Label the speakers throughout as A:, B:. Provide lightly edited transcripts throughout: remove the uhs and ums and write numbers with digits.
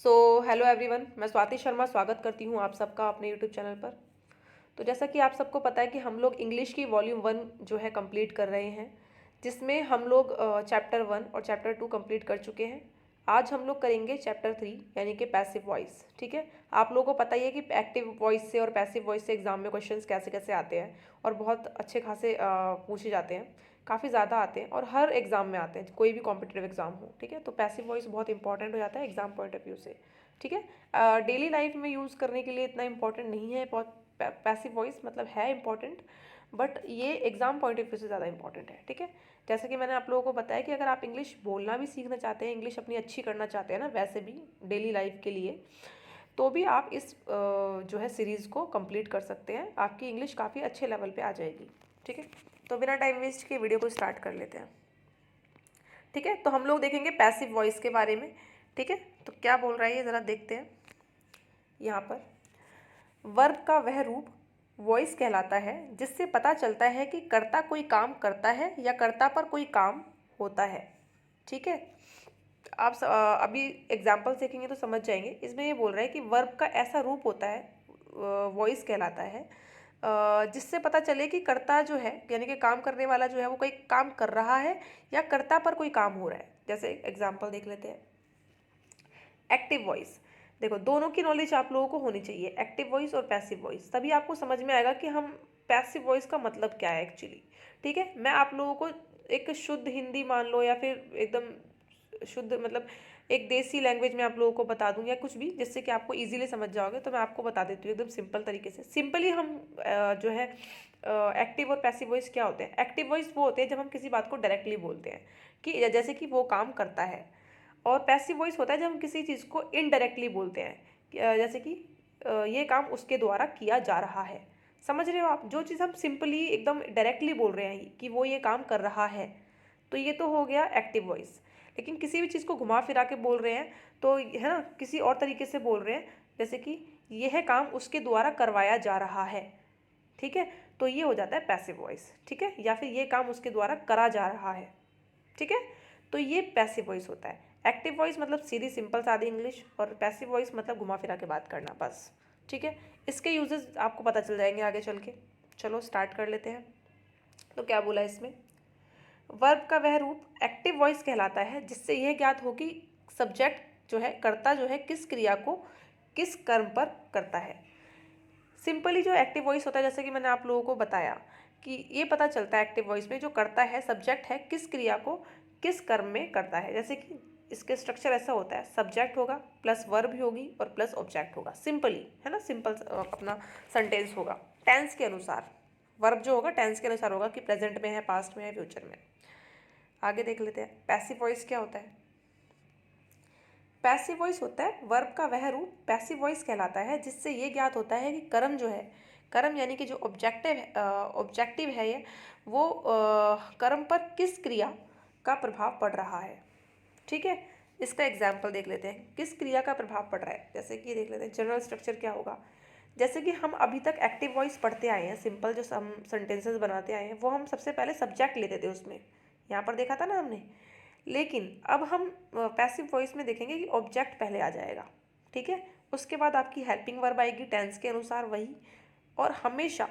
A: So hello everyone, मैं स्वाति शर्मा स्वागत करती हूँ आप सबका अपने यूट्यूब चैनल पर। तो जैसा कि आप सबको पता है कि हम लोग इंग्लिश की वॉल्यूम 1 जो है कंप्लीट कर रहे हैं, जिसमें हम लोग चैप्टर 1 और चैप्टर 2 कंप्लीट कर चुके हैं। आज हम लोग करेंगे चैप्टर 3 यानी कि पैसिव वॉइस। ठीक है, आप लोगों को पता ही है कि एक्टिव वॉइस से और पैसिव वॉइस से एग्जाम में क्वेश्चंस कैसे कैसे आते हैं और बहुत अच्छे खासे पूछे जाते हैं, काफ़ी ज़्यादा आते हैं और हर एग्ज़ाम में आते हैं, कोई भी कॉम्पिटिटिव एग्ज़ाम हो। ठीक है, तो पैसिव वॉइस बहुत इंपॉर्टेंट हो जाता है एग्ज़ाम पॉइंट ऑफ व्यू से। ठीक है, डेली लाइफ में यूज़ करने के लिए इतना इंपॉर्टेंट नहीं है, बहुत पैसिव वॉइस मतलब है इंपॉर्टेंट, बट ये एग्जाम पॉइंट ऑफ व्यू से ज़्यादा इंपॉर्टेंट है। ठीक है, जैसे कि मैंने आप लोगों को बताया कि अगर आप इंग्लिश बोलना भी सीखना चाहते हैं, इंग्लिश अपनी अच्छी करना चाहते हैं ना, वैसे भी डेली लाइफ के लिए, तो भी आप इस जो है सीरीज़ को कंप्लीट कर सकते हैं। आपकी इंग्लिश काफ़ी अच्छे लेवल पे आ जाएगी। ठीक है, तो बिना टाइम वेस्ट के वीडियो को स्टार्ट कर लेते हैं। ठीक है, तो हम लोग देखेंगे पैसिव वॉइस के बारे में। ठीक है, तो क्या बोल रहा है ये ज़रा देखते हैं। यहाँ पर वर्ब का वह रूप वॉइस कहलाता है जिससे पता चलता है कि कर्ता कोई काम करता है या कर्ता पर कोई काम होता है। ठीक है, आप अभी एग्जाम्पल देखेंगे तो समझ जाएंगे। इसमें ये बोल रहा है कि वर्ब का ऐसा रूप होता है, वॉइस कहलाता है, जिससे पता चले कि कर्ता जो है यानी कि काम करने वाला जो है वो कोई काम कर रहा है या कर्ता पर कोई काम हो रहा है। जैसे एग्जाम्पल देख लेते हैं। एक्टिव वॉइस, देखो दोनों की नॉलेज आप लोगों को होनी चाहिए, एक्टिव वॉइस और पैसिव वॉइस, तभी आपको समझ में आएगा कि हम पैसिव वॉइस का मतलब क्या है एक्चुअली। ठीक है, मैं आप लोगों को एक शुद्ध हिंदी मान लो या फिर एकदम शुद्ध मतलब एक देसी लैंग्वेज में आप लोगों को बता दूं या कुछ भी, जिससे कि आपको इजीली समझ जाओगे। तो मैं आपको बता देती हूँ एकदम सिंपल तरीके से। सिंपली हम जो है एक्टिव और पैसिव वॉइस क्या होते हैं। एक्टिव वॉइस वो होते हैं जब हम किसी बात को डायरेक्टली बोलते हैं कि जैसे कि वो काम करता है, और पैसिव वॉइस होता है जब हम किसी चीज़ को इनडायरेक्टली बोलते हैं जैसे कि ये काम उसके द्वारा किया जा रहा है। समझ रहे हो आप, जो चीज़ हम सिंपली एकदम डायरेक्टली बोल रहे हैं कि वो ये काम कर रहा है, तो ये तो हो गया एक्टिव वॉइस। लेकिन किसी भी चीज़ को घुमा फिरा के बोल रहे हैं तो है ना, किसी और तरीके से बोल रहे हैं, जैसे कि यह काम उसके द्वारा करवाया जा रहा है। ठीक है, तो ये हो जाता है पैसिव वॉइस। ठीक है, या फिर ये काम उसके द्वारा करा जा रहा है। ठीक है, तो ये पैसिव वॉइस होता है। एक्टिव वॉइस मतलब सीधी सिंपल सादी इंग्लिश, और पैसिव वॉइस मतलब घुमा फिरा के बात करना बस। ठीक है, इसके यूजेस आपको पता चल जाएंगे आगे चल के। चलो स्टार्ट कर लेते हैं। तो क्या बोला इसमें, वर्ब का वह रूप एक्टिव वॉइस कहलाता है जिससे यह ज्ञात हो कि सब्जेक्ट जो है, कर्ता जो है, किस क्रिया को किस कर्म पर करता है। सिंपली जो एक्टिव वॉइस होता है, जैसे कि मैंने आप लोगों को बताया कि ये पता चलता है एक्टिव वॉइस में जो करता है, सब्जेक्ट है, किस क्रिया को किस कर्म में करता है। जैसे कि इसके स्ट्रक्चर ऐसा होता है, सब्जेक्ट होगा प्लस वर्ब भी होगी और प्लस ऑब्जेक्ट होगा। सिंपली है ना, सिंपल अपना सेंटेंस होगा टेंस के अनुसार। वर्ब जो होगा टेंस के अनुसार होगा कि प्रेजेंट में है, पास्ट में है, फ्यूचर में। आगे देख लेते हैं पैसिव वॉइस क्या होता है। पैसिव वॉइस होता है वर्ब का वह रूप, पैसिव वॉइस कहलाता है जिससे ये ज्ञात होता है कि कर्म जो है, कर्म यानी कि जो ऑब्जेक्टिव है ये, वो कर्म पर किस क्रिया का प्रभाव पड़ रहा है। ठीक है, इसका एग्जाम्पल देख लेते हैं, किस क्रिया का प्रभाव पड़ रहा है। जैसे कि देख लेते हैं जनरल स्ट्रक्चर क्या होगा। जैसे कि हम अभी तक एक्टिव वॉइस पढ़ते आए हैं, सिंपल जो हम सेंटेंसेस बनाते आए हैं, वो हम सबसे पहले सब्जेक्ट लेते थे उसमें, यहाँ पर देखा था ना हमने। लेकिन अब हम पैसिव वॉइस में देखेंगे कि ऑब्जेक्ट पहले आ जाएगा। ठीक है, उसके बाद आपकी हेल्पिंग वर्ब आएगी टेंस के अनुसार वही। और हमेशा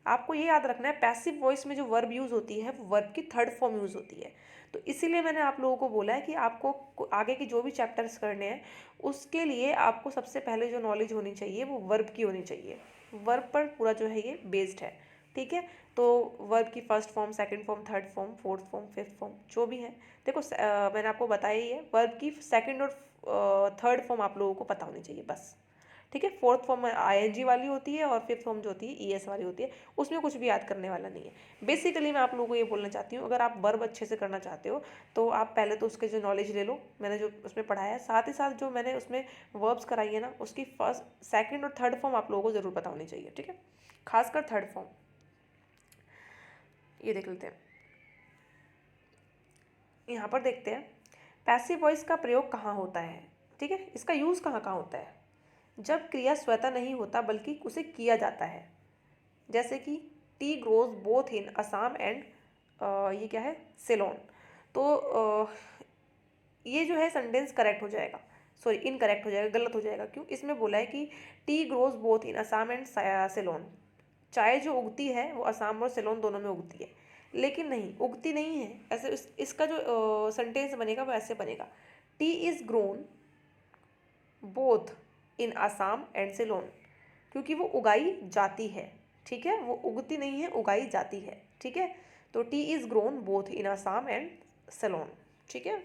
A: आपको ये याद रखना है, पैसिव वॉइस में जो वर्ब यूज़ होती है वो वर्ब की थर्ड फॉर्म यूज़ होती है। तो इसीलिए मैंने आप लोगों को बोला है कि आपको आगे के जो भी चैप्टर्स करने हैं उसके लिए आपको सबसे पहले जो नॉलेज होनी चाहिए वो वर्ब की होनी चाहिए। वर्ब पर पूरा जो है ये बेस्ड है। ठीक है, तो वर्ब की first form, second form, third form, fourth form, fifth form जो भी है, देखो मैंने आपको बताया ही है, वर्ब की सेकंड और थर्ड फॉर्म आप लोगों को पता होनी चाहिए बस। ठीक है, फोर्थ फॉर्म आईएनजी वाली होती है और फिफ्थ फॉर्म जो होती है ईएस वाली होती है, उसमें कुछ भी याद करने वाला नहीं है। बेसिकली मैं आप लोगों को ये बोलना चाहती हूँ, अगर आप वर्ब अच्छे से करना चाहते हो तो आप पहले तो उसके जो नॉलेज ले लो, मैंने जो उसमें पढ़ाया है, साथ ही साथ जो मैंने उसमें वर्ब्स कराई है ना, उसकी फर्स्ट, सेकेंड और थर्ड फॉर्म आप लोगों को ज़रूर पता होनी चाहिए। ठीक है, खासकर थर्ड फॉर्म। ये देख लेते हैं, यहाँ पर देखते हैं पैसिव वॉइस का प्रयोग कहाँ होता है। ठीक है, इसका यूज़ कहाँ कहाँ होता है। जब क्रिया स्वतः नहीं होता बल्कि उसे किया जाता है, जैसे कि T grows both in Assam and ये क्या है, सिलोन। तो ये जो है सेंटेंस करेक्ट हो जाएगा। सॉरी इनकरेक्ट हो जाएगा, गलत हो जाएगा। क्यों? इसमें बोला है कि T grows both in Assam and Ceylon. चाय जो उगती है वो असम और सिलोन दोनों में उगती है, लेकिन नहीं, उगती नहीं है। ऐसे इसका जो सेंटेंस बनेगा वो ऐसे बनेगा, T is grown both in Assam and Ceylon, क्योंकि वो उगाई जाती है, ठीक है, वो उगती नहीं है, उगाई जाती है, ठीक है। तो T is grown both in Assam and Ceylon, ठीक है।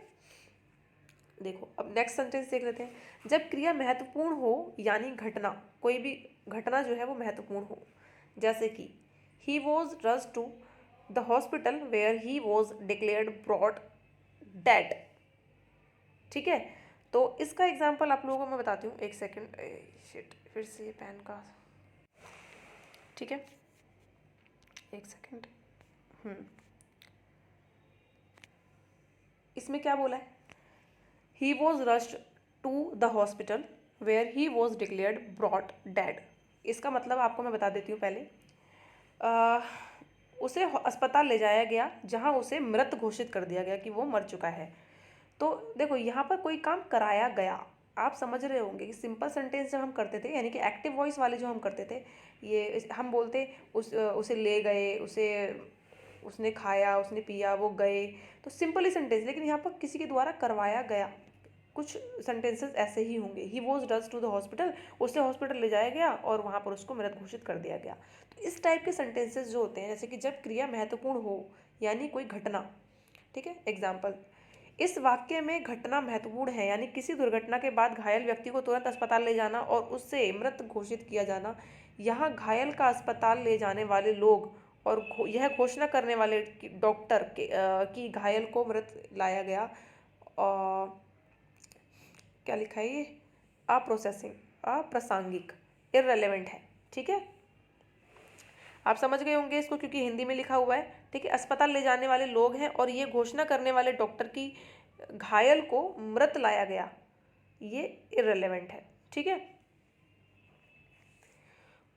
A: देखो अब नेक्स्ट सेंटेंस देख लेते हैं। जब क्रिया महत्वपूर्ण हो यानी घटना, कोई भी घटना जो है वो महत्वपूर्ण हो, जैसे कि he was rushed to the hospital where he was declared brought dead, ठीक है। तो इसका एग्जाम्पल आप लोगों को मैं बताती हूँ, एक सेकेंड, शिट, फिर से पेन का, ठीक है, एक सेकेंड। इसमें क्या बोला है, he was rushed to the hospital where he was declared brought dead. इसका मतलब आपको मैं बता देती हूँ पहले। उसे अस्पताल ले जाया गया जहाँ उसे मृत घोषित कर दिया गया कि वो मर चुका है। तो देखो यहाँ पर कोई काम कराया गया, आप समझ रहे होंगे कि सिंपल सेंटेंस जब हम करते थे, यानी कि एक्टिव वॉइस वाले जो हम करते थे, ये हम बोलते उसे ले गए, उसने खाया, उसने पिया, वो गए, तो सिंपल ही सेंटेंस। लेकिन यहाँ पर किसी के द्वारा करवाया गया, कुछ सेंटेंसेस ऐसे ही होंगे, he was rushed to the hospital, उसे हॉस्पिटल ले जाया गया और वहाँ पर उसको मृत घोषित कर दिया गया। तो इस टाइप के सेंटेंसेस जो होते हैं, जैसे कि जब क्रिया महत्वपूर्ण हो यानी कोई घटना, ठीक है। एग्जाम्पल, इस वाक्य में घटना महत्वपूर्ण है यानी किसी दुर्घटना के बाद घायल व्यक्ति को तुरंत अस्पताल ले जाना और उससे मृत घोषित किया जाना। यहाँ घायल का अस्पताल ले जाने वाले लोग और यह घोषणा करने वाले डॉक्टर की घायल को मृत लाया गया, और क्या लिखा है ये, अप्रोसेसिंग, अप्रासंगिक, इररेलेवेंट है, ठीक है। आप समझ गए होंगे इसको, क्योंकि हिंदी में लिखा हुआ है, ठीक है। अस्पताल ले जाने वाले लोग हैं और ये घोषणा करने वाले डॉक्टर की घायल को मृत लाया गया, ये इररेलेवेंट है, ठीक है।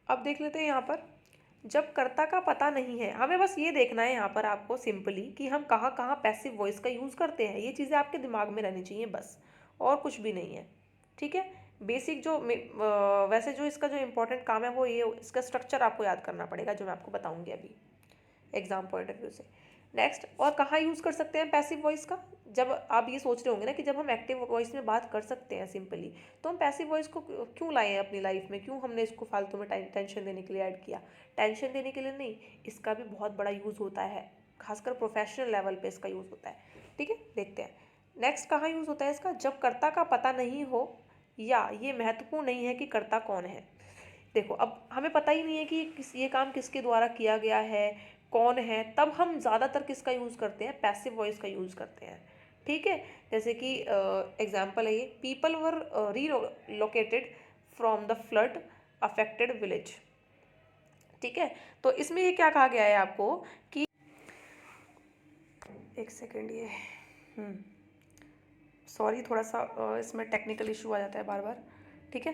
A: अब देख लेते हैं यहाँ पर, जब कर्ता का पता नहीं है, हमें बस ये देखना है यहाँ पर आपको सिंपली कि हम कहाँ कहाँ पैसिव वॉइस का यूज़ करते हैं, ये चीज़ें आपके दिमाग में रहनी चाहिए बस, और कुछ भी नहीं है, ठीक है। बेसिक जो वैसे जो इसका जो इम्पोर्टेंट काम है वो ये, इसका स्ट्रक्चर आपको याद करना पड़ेगा, जो मैं आपको बताऊंगी अभी एग्जाम पॉइंट ऑफ व्यू से। नेक्स्ट, और कहाँ यूज़ कर सकते हैं पैसिव वॉइस का, जब आप ये सोच रहे होंगे ना कि जब हम एक्टिव वॉइस में बात कर सकते हैं सिंपली, तो हम पैसिव वॉइस को क्यों लाए हैं अपनी लाइफ में, क्यों हमने इसको फालतू में टेंशन देने के लिए ऐड किया। टेंशन देने के लिए नहीं, इसका भी बहुत बड़ा यूज़ होता है, खासकर प्रोफेशनल लेवल पे इसका यूज़ होता है, ठीक है। देखते हैं नेक्स्ट कहाँ यूज़ होता है इसका, जब कर्ता का पता नहीं हो या ये महत्वपूर्ण नहीं है कि कर्ता कौन है। देखो अब हमें पता ही नहीं है कि ये काम किसके द्वारा किया गया है, कौन है, तब हम ज़्यादातर किसका यूज़ करते हैं, पैसिव वॉइस का यूज़ करते हैं, ठीक है। जैसे कि एग्जाम्पल है ये, people were relocated from the flood affected village, ठीक है। तो इसमें ये क्या कहा गया है आपको कि, एक सेकेंड, ये सॉरी थोड़ा सा इसमें टेक्निकल इशू आ जाता है बार बार, ठीक है।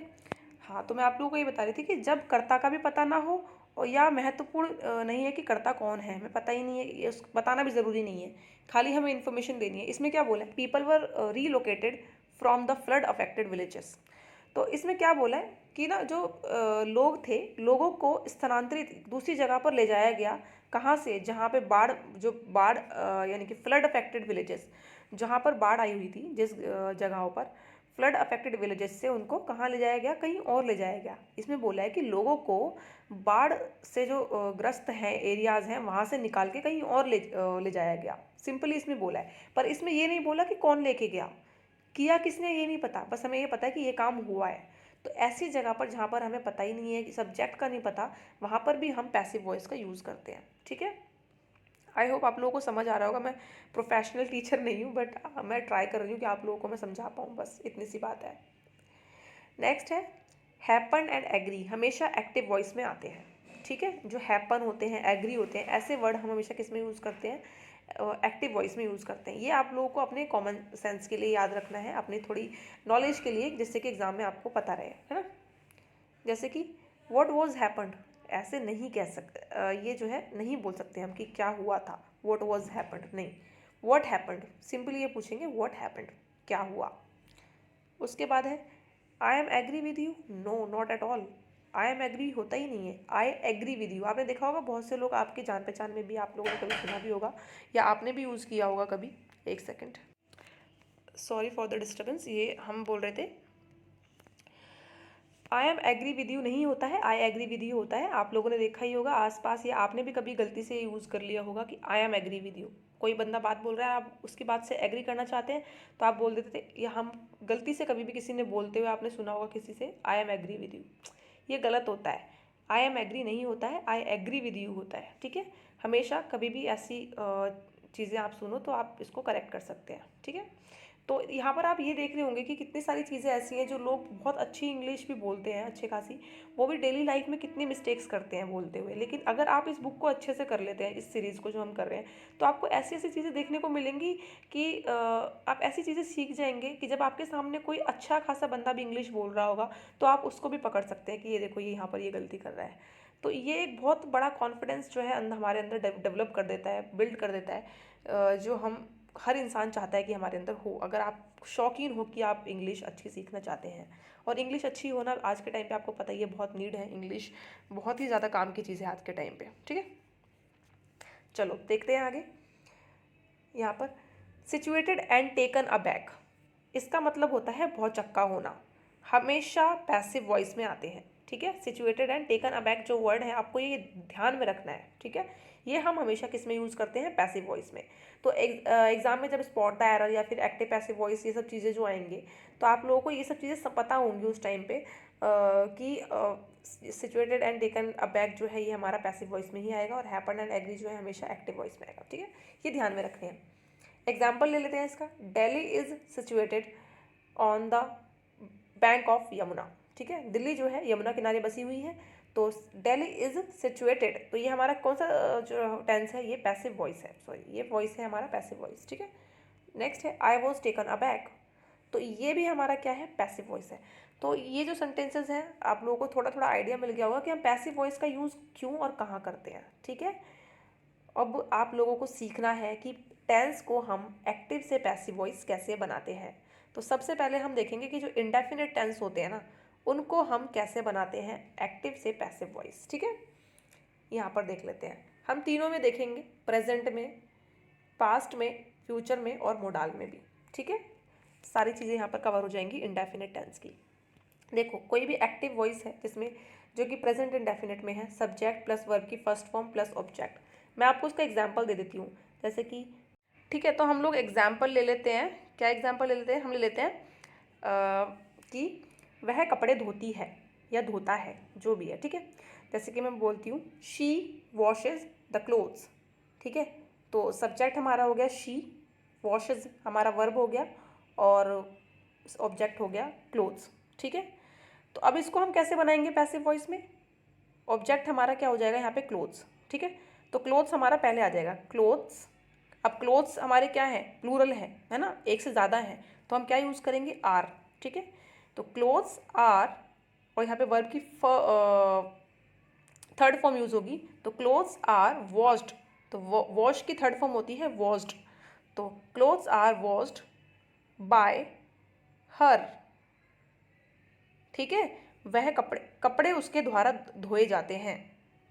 A: हाँ, तो मैं आप लोगों को ये बता रही थी कि जब कर्ता का भी पता ना हो और या महत्वपूर्ण नहीं है कि कर्ता कौन है, हमें पता ही नहीं है, ये बताना भी ज़रूरी नहीं है, खाली हमें इन्फॉर्मेशन देनी है। इसमें क्या बोला है, people were relocated from the flood affected villages. तो इसमें क्या बोला है कि ना, जो लोग थे, लोगों को स्थानांतरित दूसरी जगह पर ले जाया गया, कहाँ से, जहाँ पे बाढ़, जो बाढ़ यानी कि फ्लड अफेक्टेड विलेजेस, जहाँ पर बाढ़ आई हुई थी, जिस जगहों पर फ्लड अफेक्टेड विलेजेस से उनको कहाँ ले जाया गया, कहीं और ले जाया गया। इसमें बोला है कि लोगों को बाढ़ से जो ग्रस्त हैं एरियाज़ हैं वहाँ से निकाल के कहीं और ले जाया गया, सिंपली इसमें बोला है। पर इसमें ये नहीं बोला कि कौन लेके गया, किया किसने ये नहीं पता, बस हमें ये पता है कि ये काम हुआ है। तो ऐसी जगह पर जहाँ पर हमें पता ही नहीं है, कि सब्जेक्ट का नहीं पता, वहाँ पर भी हम पैसिव वॉइस का यूज़ करते हैं, ठीक है। आई होप आप लोगों को समझ आ रहा होगा, मैं प्रोफेशनल टीचर नहीं हूँ, बट मैं ट्राई कर रही हूँ कि आप लोगों को मैं समझा पाऊँ, बस इतनी सी बात है। नेक्स्ट है हैपन एंड एग्री, हमेशा एक्टिव वॉइस में आते हैं, ठीक है। जो हैपन होते हैं, एग्री होते हैं, ऐसे वर्ड हम हमेशा किस में यूज़ करते हैं, एक्टिव वॉइस में यूज़ करते हैं। ये आप लोगों को अपने कॉमन सेंस के लिए याद रखना है, अपनी थोड़ी नॉलेज के लिए, जिससे कि एग्जाम में आपको पता रहे, है ना। जैसे कि व्हाट वॉज हैपन्ड, ऐसे नहीं कह सकते, ये जो है नहीं बोल सकते हम कि क्या हुआ था, व्हाट वॉज हैपन्ड नहीं, व्हाट हैपन्ड, सिंपली ये पूछेंगे व्हाट हैपन्ड, क्या हुआ, उसके बाद है I am agree with you, no not at all, I am agree होता ही नहीं है, आई एग्री विद यू। आपने देखा होगा बहुत से लोग आपके जान पहचान में भी, आप लोगों ने कभी सुना भी होगा या आपने भी यूज़ किया होगा कभी। एक second, sorry for the disturbance, ये हम बोल रहे थे I am agree with you नहीं होता है, आई एग्री विद यू होता है। आप लोगों ने देखा ही होगा आसपास, या आपने भी कभी गलती से यूज़ कर लिया होगा कि I am agree with you. कोई बंदा बात बोल रहा है, आप उसकी बात से एग्री करना चाहते हैं तो आप बोल देते थे, या हम गलती से कभी भी किसी ने बोलते हुए आपने सुना होगा किसी से I am agree with you, ये गलत होता है। आई एम एग्री नहीं होता है, आई एग्री विद यू होता है। ठीक है, हमेशा कभी भी ऐसी चीज़ें आप सुनो तो आप इसको करेक्ट कर सकते हैं। ठीक है, तो यहाँ पर आप ये देख रहे होंगे कि कितनी सारी चीज़ें ऐसी हैं जो लोग बहुत अच्छी इंग्लिश भी बोलते हैं, अच्छे खासी, वो भी डेली लाइफ में कितनी मिस्टेक्स करते हैं बोलते हुए। लेकिन अगर आप इस बुक को अच्छे से कर लेते हैं, इस सीरीज़ को जो हम कर रहे हैं, तो आपको ऐसी ऐसी चीज़ें देखने को मिलेंगी कि आप ऐसी चीज़ें सीख जाएंगे कि जब आपके सामने कोई अच्छा खासा बंदा भी इंग्लिश बोल रहा होगा तो आप उसको भी पकड़ सकते हैं कि ये देखो, ये यहाँ पर ये गलती कर रहा है। तो ये एक बहुत बड़ा कॉन्फिडेंस जो है हमारे अंदर डेवलप कर देता है, बिल्ड कर देता है, जो हम हर इंसान चाहता है कि हमारे अंदर हो। अगर आप शौकीन हो कि आप इंग्लिश अच्छी सीखना चाहते हैं, और इंग्लिश अच्छी होना आज के टाइम पे आपको पता ही है बहुत नीड है, इंग्लिश बहुत ही ज़्यादा काम की चीज़ है आज के टाइम पे। ठीक है, चलो देखते हैं आगे। यहाँ पर situated and taken a back, इसका मतलब होता है भौचक्का होना, हमेशा पैसिव वॉइस में आते हैं। ठीक है, situated and taken a back जो वर्ड है आपको ये ध्यान में रखना है। ठीक है, ये हम हमेशा किस में यूज़ करते हैं, पैसिव वॉइस में। तो एग्जाम में जब स्पॉट द एरर या फिर एक्टिव पैसिव वॉइस ये सब चीज़ें जो आएंगे, तो आप लोगों को ये सब चीज़ें पता होंगी उस टाइम पे कि situated and taken a back जो है ये हमारा पैसिव वॉइस में ही आएगा, और हैपन एंड एग्री जो है हमेशा एक्टिव वॉइस में आएगा। ठीक है, ये ध्यान में रखते हैं। एग्जाम्पल ले लेते हैं इसका, Delhi is situated on the bank of Yamuna. ठीक है, दिल्ली जो है यमुना किनारे बसी हुई है, तो दिल्ली इज सिचुएटेड, तो ये हमारा कौन सा जो टेंस है, ये पैसिव वॉइस है, सॉरी ये वॉइस है हमारा पैसिव वॉइस। ठीक है, नेक्स्ट है आई वॉज टेकन अबैक, तो ये भी हमारा क्या है, पैसिव वॉइस है। तो ये जो सेंटेंसेस हैं आप लोगों को थोड़ा थोड़ा आइडिया मिल गया होगा कि हम पैसिव वॉइस का यूज़ क्यों और कहाँ करते हैं। ठीक है, अब आप लोगों को सीखना है कि टेंस को हम एक्टिव से पैसिव वॉइस कैसे बनाते हैं। तो सबसे पहले हम देखेंगे कि जो इंडेफिनिट टेंस होते हैं ना, उनको हम कैसे बनाते हैं एक्टिव से पैसिव वॉइस। ठीक है, यहाँ पर देख लेते हैं, हम तीनों में देखेंगे, प्रेजेंट में, पास्ट में, फ्यूचर में और मोडाल में भी। ठीक है, सारी चीज़ें यहाँ पर कवर हो जाएंगी इंडेफिनिट टेंस की। देखो, कोई भी एक्टिव वॉइस है जिसमें, जो कि प्रेजेंट इंडेफिनिट में है, सब्जेक्ट प्लस वर्ब की फर्स्ट फॉर्म प्लस ऑब्जेक्ट। मैं आपको उसका एग्जाम्पल दे देती हूँ, जैसे कि, ठीक है, तो हम लोग एग्जाम्पल ले लेते हैं। क्या एग्जाम्पल ले लेते हैं, हम ले लेते हैं कि वह कपड़े धोती है या धोता है, जो भी है। ठीक है, जैसे कि मैं बोलती हूँ शी वॉशेज द क्लोथ्स। ठीक है, तो सब्जेक्ट हमारा हो गया शी, वॉशेज हमारा वर्ब हो गया, और ऑब्जेक्ट हो गया क्लोथ्स। ठीक है, तो अब इसको हम कैसे बनाएंगे पैसिव वॉइस में, ऑब्जेक्ट हमारा क्या हो जाएगा यहाँ पे, क्लोथ्स। ठीक है, तो क्लोथ्स हमारा पहले आ जाएगा, क्लोथ्स। अब क्लोथ्स हमारे क्या है, प्लूरल है ना, एक से ज़्यादा है, तो हम क्या यूज़ करेंगे, आर। ठीक है, तो क्लोथ्स आर, और यहाँ पे वर्ब की थर्ड फॉर्म यूज़ होगी, तो क्लोथ्स आर वॉश्ड, तो वॉश की थर्ड फॉर्म होती है वॉश्ड, तो clothes are washed by her. ठीक है, वह कपड़े उसके द्वारा धोए जाते हैं,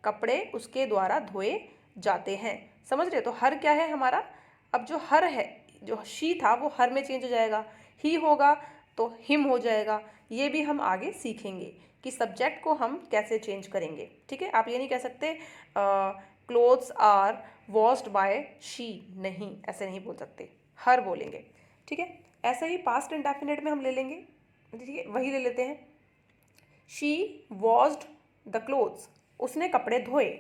A: कपड़े उसके द्वारा धोए जाते हैं। समझ रहे हो, तो हर क्या है हमारा, अब जो हर है, जो शी था वो हर में चेंज हो जाएगा, ही होगा तो हिम हो जाएगा। ये भी हम आगे सीखेंगे कि सब्जेक्ट को हम कैसे चेंज करेंगे। ठीक है, आप ये नहीं कह सकते clothes are washed by she, नहीं, ऐसे नहीं बोल सकते, हर बोलेंगे। ठीक है, ऐसे ही पास्ट इंडेफिनिट में हम ले लेंगे। ठीक है, वही ले लेते हैं, शी वॉश्ड द क्लोथ्स, उसने कपड़े धोए।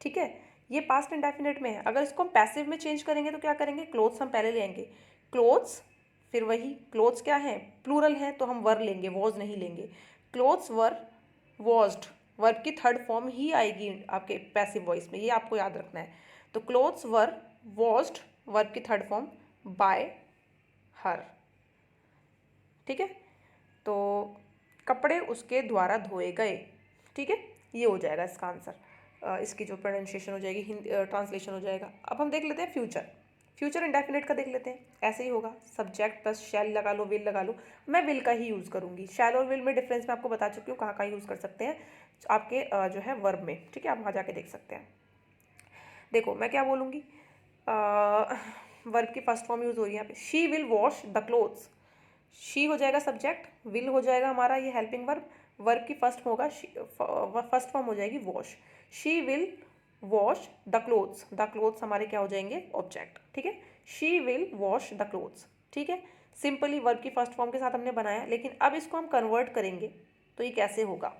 A: ठीक है, ये पास्ट इंडेफिनिट में है। अगर इसको हम पैसिव में चेंज करेंगे तो क्या करेंगे, क्लोथ्स हम पहले लेंगे, क्लोथ्स, फिर वही क्लोथ्स क्या है, प्लूरल है, तो हम वर लेंगे, वॉज नहीं लेंगे, क्लोथ्स वर वॉश्ड, वर्ब की थर्ड फॉर्म ही आएगी आपके पैसिव वॉइस में, ये आपको याद रखना है। तो क्लोथ्स वर वॉश्ड, वर्ब की थर्ड फॉर्म बाय हर। ठीक है, तो कपड़े उसके द्वारा धोए गए। ठीक है, ये हो जाएगा इसका आंसर, इसकी जो प्रोनाउंसिएशन हो जाएगी, हिंदी ट्रांसलेशन हो जाएगा। अब हम देख लेते हैं फ्यूचर। फ्यूचर इंडेफिनिट का देख लेते हैं, ऐसे ही होगा, सब्जेक्ट प्लस शैल लगा लो, विल लगा लो। मैं विल का ही यूज़ करूँगी। शैल और विल में डिफरेंस मैं आपको बता चुकी हूँ कहाँ कहाँ यूज़ कर सकते हैं आपके जो है वर्ब में, ठीक है, आप वहाँ जाके देख सकते हैं। देखो मैं क्या बोलूँगी, वर्ब की फर्स्ट फॉर्म यूज़ हो रही है यहाँ पे, she will wash the clothes. She हो जाएगा सब्जेक्ट, विल हो जाएगा हमारा ये हेल्पिंग वर्ब, वर्ब की फर्स्ट होगा फर्स्ट फॉर्म हो जाएगी wash. She will wash the clothes, the clothes हमारे क्या हो जाएंगे ऑब्जेक्ट, ठीक है। She will wash the clothes, ठीक है। सिंपली वर्ब की फर्स्ट फॉर्म के साथ हमने बनाया, लेकिन अब इसको हम कन्वर्ट करेंगे तो ये कैसे होगा।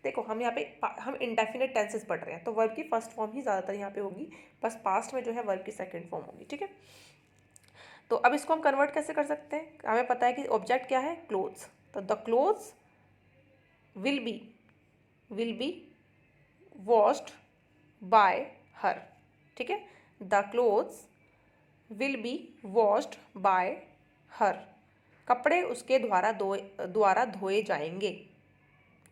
A: देखो हम यहाँ पे हम इंडेफिनिट टेंसेस पढ़ रहे हैं, तो वर्ब की फर्स्ट फॉर्म ही ज़्यादातर यहाँ पे होगी, बस पास्ट में जो है वर्ब की सेकंड फॉर्म होगी, ठीक है। तो अब इसको हम कन्वर्ट कैसे कर सकते हैं, हमें पता है कि ऑब्जेक्ट क्या है क्लोथ्स, तो the clothes will be washed by her, ठीक है। The clothes will be washed by her, कपड़े उसके द्वारा धोए जाएंगे,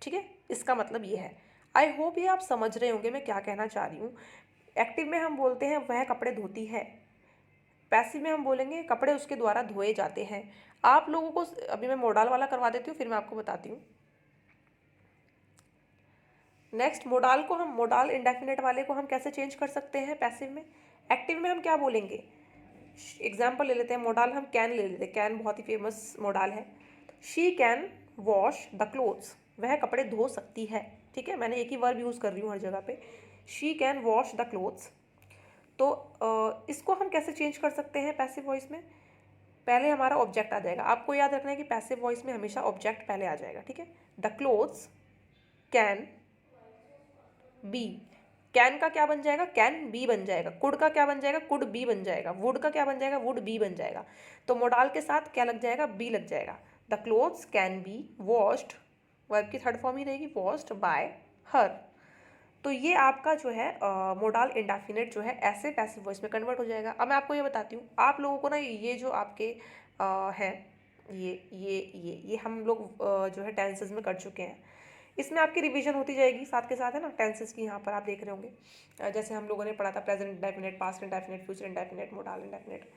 A: ठीक है। इसका मतलब ये है। आई होप ये आप समझ रहे होंगे मैं क्या कहना चाह रही हूँ। एक्टिव में हम बोलते हैं वह कपड़े धोती है, पैसिव में हम बोलेंगे कपड़े उसके द्वारा धोए जाते हैं। आप लोगों को अभी मैं मोडाल वाला करवा देती हूँ, फिर मैं आपको बताती हूँ। नेक्स्ट मोडाल को हम, मोडाल इंडेफिनेट वाले को हम कैसे चेंज कर सकते हैं पैसिव में। एक्टिव में हम क्या बोलेंगे, एग्जाम्पल ले लेते हैं, मोडाल हम कैन ले लेते हैं, कैन बहुत ही फेमस मोडाल है। She can wash the clothes, वह कपड़े धो सकती है, ठीक है। मैंने एक ही वर्ब यूज़ कर रही हूँ हर जगह पे, she can wash the clothes. तो इसको हम कैसे चेंज कर सकते हैं पैसिव वॉइस में, पहले हमारा ऑब्जेक्ट आ जाएगा। आपको याद रखना है कि पैसिव वॉइस में हमेशा ऑब्जेक्ट पहले आ जाएगा, ठीक है। The clothes can be, can का क्या बन जाएगा, कैन बी बन जाएगा। कुड का क्या बन जाएगा, कुड बी बन जाएगा। वुड का क्या बन जाएगा, वुड बी बन जाएगा। तो मोडाल के साथ क्या लग जाएगा, बी लग जाएगा। The clothes can be washed, verb की थर्ड फॉर्म ही रहेगी, वॉश्ड बाय हर। तो ये आपका जो है मोडाल इंडेफिनिट जो है ऐसे पैसिव वॉइस में कन्वर्ट हो जाएगा। अब मैं आपको ये बताती हूँ, आप लोगों को ना ये जो आपके हैं ये हम लोग जो है टेंसेस में कर चुके हैं, इसमें आपकी रिवीजन होती जाएगी साथ के साथ, है ना। टेंसेस की यहाँ पर आप देख रहे होंगे, जैसे हम लोगों ने पढ़ा था present indefinite, past indefinite, future indefinite, modal indefinite.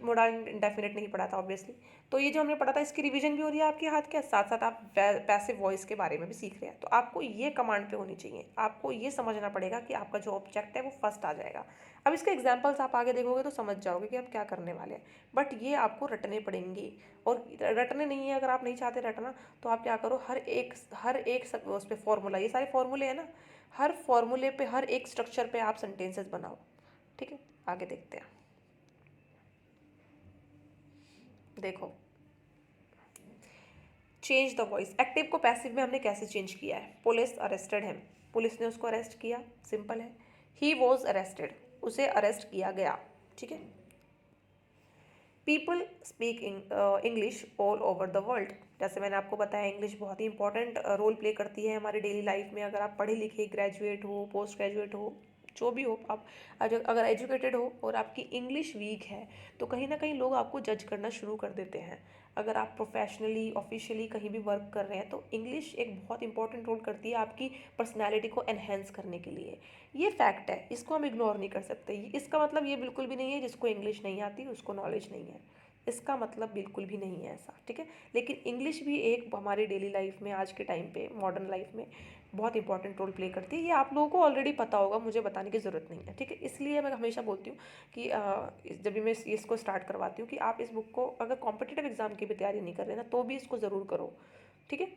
A: Modal indefinite नहीं पढ़ा था ऑब्वियसली। तो ये जो हमने पढ़ा था इसकी रिवीजन भी हो रही है आपके हाथ के साथ साथ, आप पैसिव वॉइस के बारे में भी सीख रहे हैं। तो आपको ये कमांड पे होनी चाहिए, आपको ये समझना पड़ेगा कि आपका जो ऑब्जेक्ट है वो फर्स्ट आ जाएगा। अब इसके एग्जाम्पल्स आप आगे देखोगे तो समझ जाओगे कि हम क्या करने वाले हैं, बट ये आपको रटने पड़ेंगे। और रटने नहीं है, अगर आप नहीं चाहते रटना तो आप क्या करो, हर एक उस पर फॉर्मूला, ये सारे फॉर्मूले हैं ना, हर फॉर्मूले पे, हर एक स्ट्रक्चर पे आप सेंटेंसेस बनाओ, ठीक है। आगे देखते हैं। देखो चेंज द वॉइस, एक्टिव को पैसिव में हमने कैसे चेंज किया है। पुलिस अरेस्टेड हिम, पुलिस ने उसको अरेस्ट किया, सिंपल है। ही वॉज अरेस्टेड, उसे अरेस्ट किया गया, ठीक है। People speak English all over the world, जैसे मैंने आपको बताया इंग्लिश बहुत ही इंपॉर्टेंट रोल प्ले करती है हमारी डेली लाइफ में। अगर आप पढ़े लिखे, ग्रेजुएट हो, पोस्ट ग्रेजुएट हो, जो भी हो आप, अगर एजुकेटेड हो और आपकी इंग्लिश वीक है तो कहीं ना कहीं लोग आपको जज करना शुरू कर देते हैं। अगर आप प्रोफेशनली ऑफिशियली कहीं भी वर्क कर रहे हैं तो इंग्लिश एक बहुत इंपॉर्टेंट रोल करती है आपकी पर्सनैलिटी को एनहेंस करने के लिए। ये फैक्ट है, इसको हम इग्नोर नहीं कर सकते। इसका मतलब ये बिल्कुल भी नहीं है जिसको इंग्लिश नहीं आती उसको नॉलेज नहीं है, इसका मतलब बिल्कुल भी नहीं है ऐसा, ठीक है। लेकिन इंग्लिश भी एक हमारी डेली लाइफ में, आज के टाइम पे मॉडर्न लाइफ में बहुत इंपॉर्टेंट रोल प्ले करती है। ये आप लोगों को ऑलरेडी पता होगा, मुझे बताने की ज़रूरत नहीं है, ठीक है। इसलिए मैं हमेशा बोलती हूँ कि जब भी मैं इसको स्टार्ट करवाती हूँ कि आप इस बुक को अगर कॉम्पिटिटिव एग्जाम की भी तैयारी नहीं कर रहे ना तो भी इसको ज़रूर करो, ठीक है।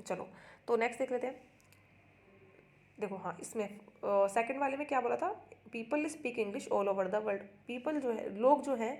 A: चलो तो नेक्स्ट देख लेते हैं। देखो हाँ, इसमें सेकंड वाले में क्या बोला था, people speak English all over the world. People जो है, लोग जो हैं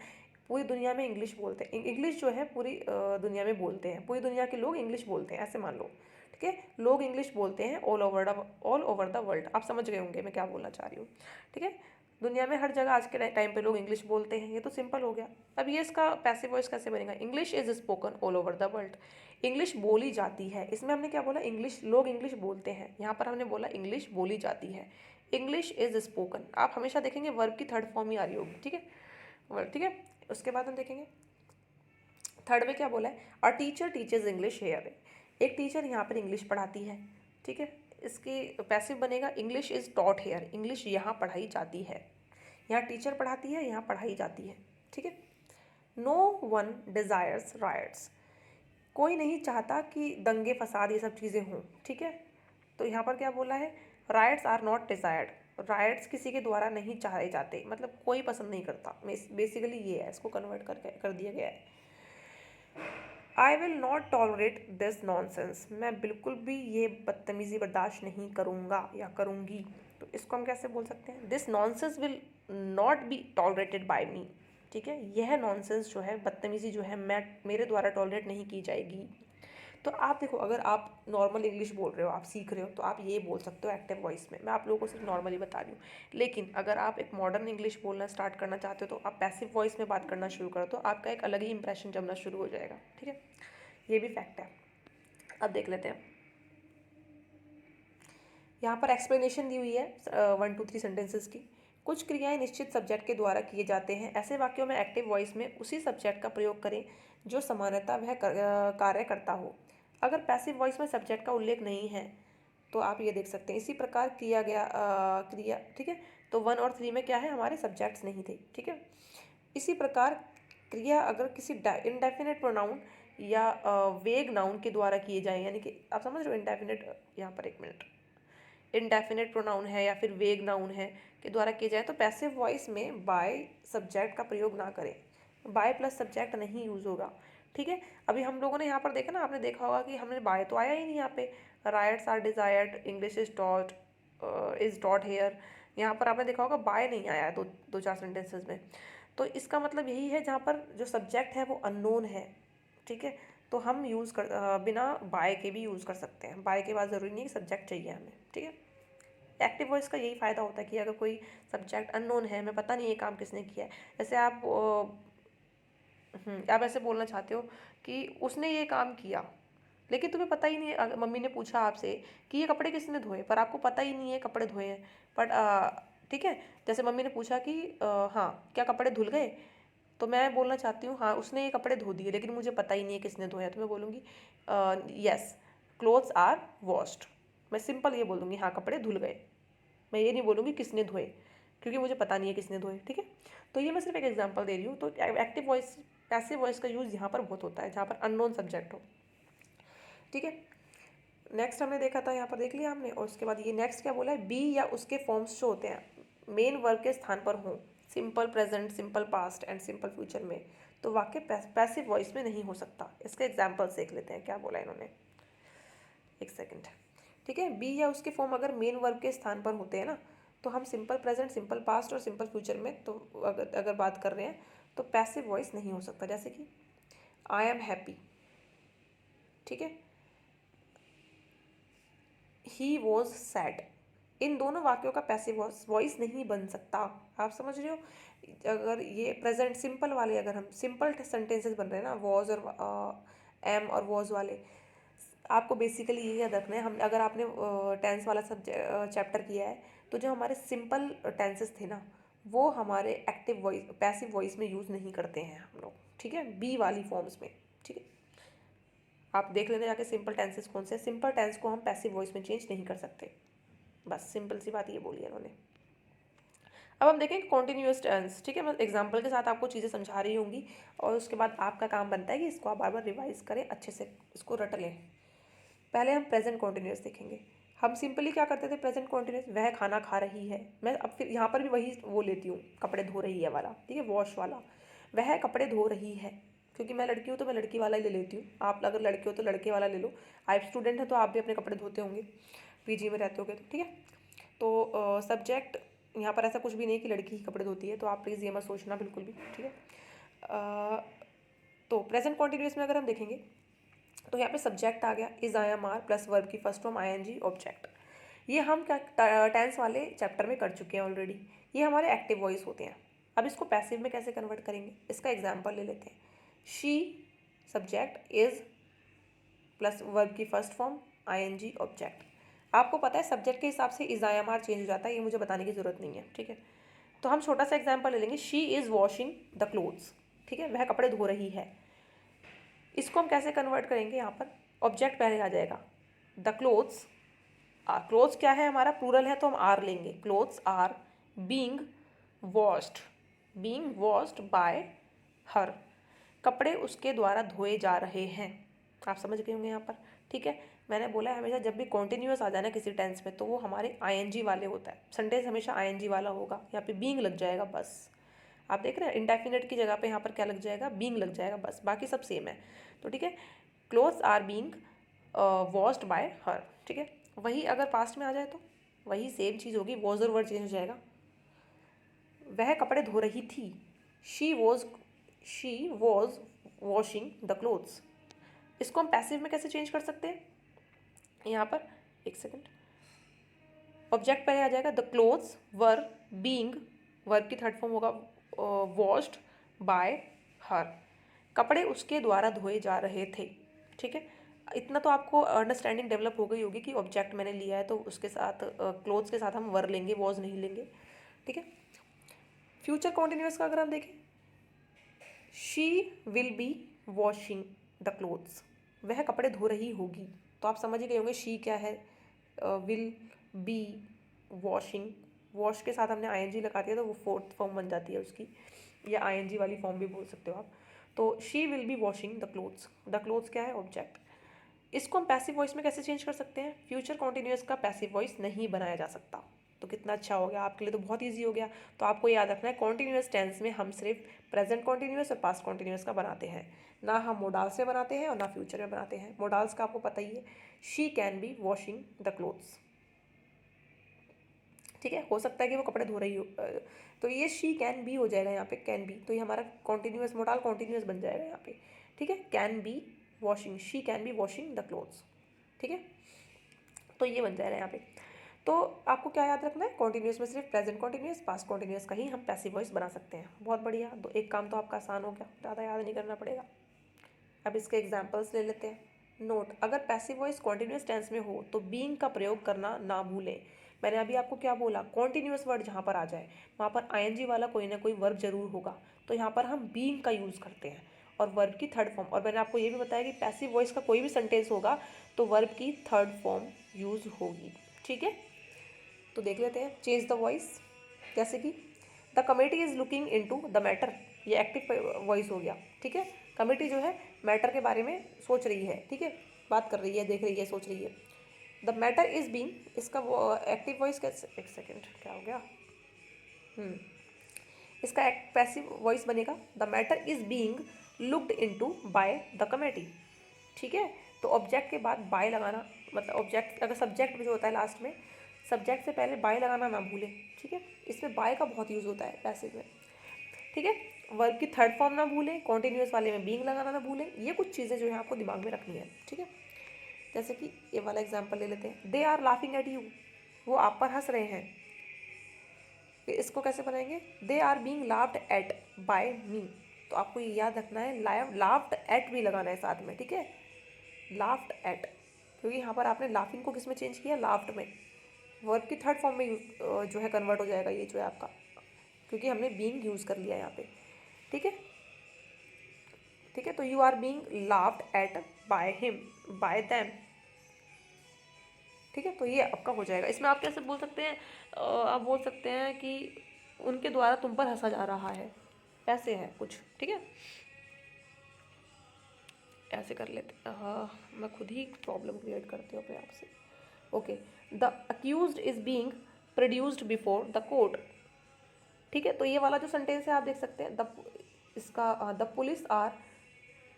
A: पूरी दुनिया में इंग्लिश बोलते हैं। इंग्लिश जो है पूरी दुनिया में बोलते हैं, पूरी दुनिया के लोग इंग्लिश बोलते हैं, ऐसे मान लो, ठीक है। लोग इंग्लिश बोलते हैं ऑल ओवर द वर्ल्ड। आप समझ गए होंगे मैं क्या बोलना चाह रही हूँ, ठीक है। दुनिया में हर जगह आज के टाइम पे लोग इंग्लिश बोलते हैं, ये तो सिंपल हो गया। अब ये इसका पैसिव वॉइस कैसे बनेगा, English is spoken all over the world, English बोली जाती है। इसमें हमने क्या बोला, इंग्लिश, लोग इंग्लिश बोलते हैं, यहाँ पर हमने बोला इंग्लिश बोली जाती है। इंग्लिश इज स्पोकन, आप हमेशा देखेंगे वर्ब की थर्ड फॉर्म ही आ रही होगी, ठीक है, वर्ब, ठीक है। उसके बाद हम देखेंगे थर्ड में क्या बोला है, a teacher teachers English here, एक टीचर यहाँ पर इंग्लिश पढ़ाती है, ठीक है। इसकी पैसिव बनेगा English is taught here, English यहाँ पढ़ाई जाती है। यहाँ टीचर पढ़ाती है, यहाँ पढ़ाई जाती है, ठीक है। नो वन डिज़ायर्स राइट्स, कोई नहीं चाहता कि दंगे फसाद ये सब चीज़ें हों, ठीक है। तो यहाँ पर क्या बोला है, rights are not desired, rights किसी के द्वारा नहीं चाहे जाते, मतलब कोई पसंद नहीं करता, बेसिकली ये है, इसको कन्वर्ट कर दिया गया है। I will not tolerate this nonsense, मैं बिल्कुल भी ये बदतमीज़ी बर्दाश्त नहीं करूँगा या करूँगी। तो इसको हम कैसे बोल सकते हैं, this nonsense will not be tolerated by me, ठीक है। यह नॉनसेंस जो है, बदतमीज़ी जो है, मेरे द्वारा टॉलरेट नहीं की जाएगी। तो आप देखो, अगर आप नॉर्मल इंग्लिश बोल रहे हो, आप सीख रहे हो, तो आप ये बोल सकते हो एक्टिव वॉइस में। मैं आप लोगों को सिर्फ नॉर्मली बता रही हूँ। लेकिन अगर आप एक मॉडर्न इंग्लिश बोलना स्टार्ट करना चाहते हो, तो आप पैसिव वॉइस में बात करना शुरू करो, तो आपका एक अलग ही इंप्रेशन जमना शुरू हो जाएगा, ठीक है। ये भी फैक्ट है। अब देख लेते हैं, यहाँ पर एक्सप्लेनेशन दी हुई है 1 2 3 सेंटेंसेस की। कुछ क्रियाएं निश्चित सब्जेक्ट के द्वारा किए जाते हैं, ऐसे वाक्यों में एक्टिव वॉइस में उसी सब्जेक्ट का प्रयोग करें जो सामान्यतः वह कार्य करता हो। अगर पैसिव वॉइस में सब्जेक्ट का उल्लेख नहीं है तो आप ये देख सकते हैं, इसी प्रकार किया गया क्रिया, ठीक है। तो 1 और 3 में क्या है, हमारे सब्जेक्ट्स नहीं थे, ठीक है। इसी प्रकार क्रिया अगर किसी इनडेफिनेट प्रोनाउन या वेग नाउन के द्वारा किए जाएं, यानी कि आप समझ रहे हो इनडेफिनेट, यहाँ पर एक मिनट, इनडेफिनेट प्रोनाउन है या फिर वेग नाउन है के द्वारा किए जाए, तो पैसिव वॉइस में बाय सब्जेक्ट का प्रयोग ना करें, बाय प्लस सब्जेक्ट नहीं यूज़ होगा, ठीक है। अभी हम लोगों ने यहाँ पर देखा ना, आपने देखा होगा कि हमने बाय तो आया ही नहीं यहाँ पे, rights are desired, English is taught here, यहाँ पर आपने देखा होगा बाय नहीं आया है दो चार सेंटेंसेस में। तो इसका मतलब यही है, जहाँ पर जो सब्जेक्ट है वो अननोन है, ठीक है। तो हम बिना बाय के भी यूज़ कर सकते हैं, बाय के बाद ज़रूरी नहीं कि सब्जेक्ट चाहिए हमें, ठीक है। एक्टिव वॉइस का यही फ़ायदा होता है कि अगर कोई सब्जेक्ट अननोन है, मैं पता नहीं ये काम किसने किया है, जैसे आप ऐसे बोलना चाहते हो कि उसने ये काम किया, लेकिन तुम्हें पता ही नहीं है, मम्मी ने पूछा आपसे कि ये कपड़े किसने धोए, पर आपको पता ही नहीं है कपड़े धोए हैं, बट ठीक है। जैसे मम्मी ने पूछा कि हाँ क्या कपड़े धुल गए, तो मैं बोलना चाहती हूँ हाँ उसने ये कपड़े धो दिए, लेकिन मुझे पता ही नहीं है किसने धोया, तो मैं बोलूँगी यस क्लोथ्स आर वॉश्ड, मैं सिंपल ये बोल दूँगी हाँ कपड़े धुल गए, मैं ये नहीं बोलूँगी किसने धोए, क्योंकि मुझे पता नहीं है किसने धोए, ठीक है। तो ये मैं सिर्फ एक एग्जांपल दे रही हूँ। तो एक्टिव वॉइस, पैसिव वॉइस का यूज़ यहाँ पर बहुत होता है जहाँ पर अननोन सब्जेक्ट हो, ठीक है। नेक्स्ट हमने देखा था, यहाँ पर देख लिया हमने, और उसके बाद ये नेक्स्ट क्या बोला है, बी या उसके फॉर्म्स जो होते हैं मेन वर्ब के स्थान पर हों, simple present, simple past and simple future में, तो वाक्य पैसिव वॉइस में नहीं हो सकता। इसके एग्जाम्पल्स देख लेते हैं, क्या बोला इन्होंने, एक सेकेंड, ठीक है। बी या उसके फॉर्म अगर मेन वर्ब के स्थान पर होते हैं ना, तो हम सिंपल प्रेजेंट, सिंपल पास्ट और सिंपल फ्यूचर में, तो अगर बात कर रहे हैं तो पैसिव वॉइस नहीं हो सकता। जैसे कि आई एम हैप्पी, ठीक है, ही वॉज सैड, इन दोनों वाक्यों का पैसिव वॉइस नहीं बन सकता। आप समझ रहे हो, अगर ये प्रेजेंट सिंपल वाले, अगर हम सिंपल सेंटेंसेस बन रहे हैं ना, वॉज और एम और वॉज वाले, आपको बेसिकली ये याद रखना है, हम अगर आपने टेंस वाला सब्जेक्ट चैप्टर किया है, तो जो हमारे सिंपल टेंसेस थे ना, वो हमारे एक्टिव वॉइस, पैसिव वॉइस में यूज़ नहीं करते हैं हम लोग, ठीक है, बी वाली फॉर्म्स में, ठीक है। आप देख लेते जाके सिंपल टेंसेस कौन से, सिंपल टेंस को हम पैसिव वॉइस में चेंज नहीं कर सकते, बस सिंपल सी बात ये बोली है उन्होंने। अब हम देखें कॉन्टिन्यूअस टेंस, ठीक है, मैं एग्जांपल के साथ आपको चीज़ें समझा रही होंगी, और उसके बाद आपका काम बनता है कि इसको आप बार बार रिवाइज करें, अच्छे से इसको रट लें। पहले हम प्रेजेंट कॉन्टिन्यूअस देखेंगे। हम सिंपली क्या करते थे, प्रेजेंट कॉन्टिन्यूअस, वह खाना खा रही है, मैं अब फिर यहाँ पर भी वही वो लेती हूँ, कपड़े धो रही है वाला, ठीक है, वॉश वाला, वह कपड़े धो रही है, क्योंकि मैं लड़की हूँ तो मैं लड़की वाला ही ले लेती हूँ, आप अगर लड़के हो तो लड़के वाला ले लो, आप स्टूडेंट हैं तो आप भी अपने कपड़े धोते होंगे, पीजी में रहते होगे तो, ठीक है। तो सब्जेक्ट यहाँ पर ऐसा कुछ भी नहीं कि लड़की ही कपड़े धोती है, तो आप प्लीज़ ये मत सोचना बिल्कुल भी, ठीक है। तो प्रेजेंट कॉन्टिन्यूअस में अगर हम देखेंगे तो यहाँ पे सब्जेक्ट आ गया, is I am are plus verb की फर्स्ट फॉर्म आईएनजी ऑब्जेक्ट, ये हम क्या टेंस वाले चैप्टर में कर चुके हैं ऑलरेडी, ये हमारे एक्टिव वॉइस होते हैं। अब इसको पैसिव में कैसे कन्वर्ट करेंगे, इसका एग्जाम्पल ले लेते हैं। She subject, is plus verb की फर्स्ट फॉर्म आईएनजी ऑब्जेक्ट। आपको पता है सब्जेक्ट के हिसाब से is I am are change हो जाता है, ये मुझे बताने की जरूरत नहीं है, ठीक है। तो हम छोटा सा एग्जाम्पल ले लेंगे, she is washing the clothes, ठीक है, वह कपड़े धो रही है। इसको हम कैसे कन्वर्ट करेंगे, यहाँ पर ऑब्जेक्ट पहले आ जाएगा, द क्लोथ्स, क्लोथ्स क्या है हमारा, प्लूरल है तो हम आर लेंगे, clothes are being washed, being washed by her, कपड़े उसके द्वारा धोए जा रहे हैं। आप समझ गए होंगे यहाँ पर, ठीक है। मैंने बोला है हमेशा जब भी कॉन्टिन्यूअस आ जाए ना किसी टेंस में तो वो हमारे आईएनजी वाले होता है। सेंटेंस हमेशा आईएनजी वाला होगा, यहाँ पे बीइंग लग जाएगा बस। आप देख रहे हैं इंडेफिनिट की जगह पे यहाँ पर क्या लग जाएगा, बीइंग लग जाएगा बस, बाकी सब सेम है। तो ठीक है, clothes are being washed by her, ठीक है। वही अगर पास्ट में आ जाए तो वही सेम चीज़ होगी, वॉज और वर्ड चेंज हो जाएगा। वह कपड़े धो रही थी, she was washing the clothes. इसको हम पैसिव में कैसे चेंज कर सकते हैं, यहाँ पर एक सेकेंड, ऑब्जेक्ट पहले आ जाएगा, the clothes were being, verb की थर्ड फॉर्म होगा वॉश्ड बाय हर, कपड़े उसके द्वारा धोए जा रहे थे, ठीक है। इतना तो आपको अंडरस्टैंडिंग डेवलप हो गई होगी कि ऑब्जेक्ट मैंने लिया है तो उसके साथ क्लोथ्स के साथ हम वर लेंगे, वॉज नहीं लेंगे, ठीक है। फ्यूचर कॉन्टिन्यूअस का अगर हम देखें, she will be washing the clothes, वह कपड़े धो रही होगी। तो आप समझ ही गए होंगे शी क्या है, विल बी वॉशिंग, वॉश के साथ हमने आईएनजी लगा दिया तो वो फोर्थ फॉर्म बन जाती है उसकी, या आईएनजी वाली फॉर्म भी बोल सकते हो आप। तो she will be washing the clothes, the clothes क्या है, ऑब्जेक्ट। इसको हम पैसिव वॉइस में कैसे चेंज कर सकते हैं, फ्यूचर कॉन्टिन्यूअस का पैसिव वॉइस नहीं बनाया जा सकता। तो कितना अच्छा हो गया आपके लिए, तो बहुत ईजी हो गया। तो आपको याद रखना है कॉन्टिन्यूअस टेंस में हम सिर्फ प्रेजेंट कॉन्टिन्यूअस और पास्ट कॉन्टिन्यूअस का बनाते हैं, ना हम मोडाल्स में बनाते हैं और ना फ्यूचर में बनाते हैं। मोडाल्स का आपको पता ही है, she can be washing the clothes, ठीक है। हो सकता है कि वो कपड़े धो रही हो, तो ये शी कैन बी हो जाएगा यहाँ पे, कैन बी, तो ये हमारा कॉन्टिन्यूअस मोडाल कॉन्टिन्यूअस बन जाएगा यहाँ पे, ठीक है। Can be washing, she can be washing the clothes, ठीक है। तो ये बन जाएगा यहाँ पे। तो आपको क्या याद रखना है, कॉन्टिन्यूअस में सिर्फ प्रेजेंट कॉन्टिन्यूअस पास्ट कॉन्टिन्यूअस का ही हम पैसिव वॉइस बना सकते हैं। बहुत बढ़िया, तो एक काम तो आपका आसान हो गया, ज़्यादा याद नहीं करना पड़ेगा। अब इसके एग्जाम्पल्स ले लेते हैं। नोट, अगर पैसिव वॉइस कॉन्टिन्यूअस टेंस में हो तो बीइंग का प्रयोग करना ना भूलें। मैंने अभी आपको क्या बोला, कॉन्टिन्यूअस वर्ड जहाँ पर आ जाए वहाँ पर आईएनजी वाला कोई ना कोई वर्ब जरूर होगा, तो यहाँ पर हम बीइंग का यूज़ करते हैं और वर्ब की थर्ड फॉर्म। और मैंने आपको ये भी बताया कि पैसिव वॉइस का कोई भी सेंटेंस होगा तो वर्ब की थर्ड फॉर्म यूज़ होगी, ठीक है। तो देख लेते हैं, चेंज द वॉइस, जैसे कि the committee is looking into the matter, ये एक्टिव वॉइस हो गया, ठीक है। कमेटी जो है मैटर के बारे में सोच रही है, ठीक है, बात कर रही है, देख रही है, सोच रही है। द मैटर इज़ बीइंग, इसका एक्टिव वॉइस कैसे, एक सेकेंड क्या हो गया, इसका पैसिव वॉइस बनेगा, the matter is being looked into by the committee, ठीक है। तो ऑब्जेक्ट के बाद बाय लगाना, मतलब ऑब्जेक्ट अगर सब्जेक्ट जो होता है लास्ट में, सब्जेक्ट से पहले बाय लगाना ना भूलें, ठीक है। इसमें बाय का बहुत यूज़ होता है पैसिव में, ठीक है। वर्ब की थर्ड फॉर्म ना भूलें, कॉन्टिन्यूअस वाले में बीइंग लगाना ना भूलें, ये कुछ चीज़ें जो है आपको दिमाग में रखनी है, ठीक है। जैसे कि ये वाला एग्जांपल ले लेते हैं, they are laughing at you, वो आप पर हंस रहे हैं। इसको कैसे बनाएंगे, they are being laughed at by me, तो आपको ये याद रखना है लाफ्ड एट भी लगाना है साथ में, ठीक है, लाफ्ड एट, क्योंकि यहाँ पर आपने लाफिंग को किस में चेंज किया, लाफ्ड में, वर्ब की थर्ड फॉर्म में जो है कन्वर्ट हो जाएगा ये जो है आपका, क्योंकि हमने बीइंग यूज़ कर लिया यहाँ पे, ठीक है, ठीक है। तो you are being laughed at by him, by them, ठीक है। तो ये आपका हो जाएगा। इसमें आप कैसे बोल सकते हैं, आप बोल सकते हैं कि उनके द्वारा तुम पर हंसा जा रहा है, ऐसे है कुछ, ठीक है, ऐसे कर लेते हैं। हाँ, मैं खुद ही प्रॉब्लम क्रिएट करती हूँ अपने आप से। Okay, the accused is being produced before the court, ठीक है। तो ये वाला जो सेंटेंस है आप देख सकते हैं, द पुलिस आर,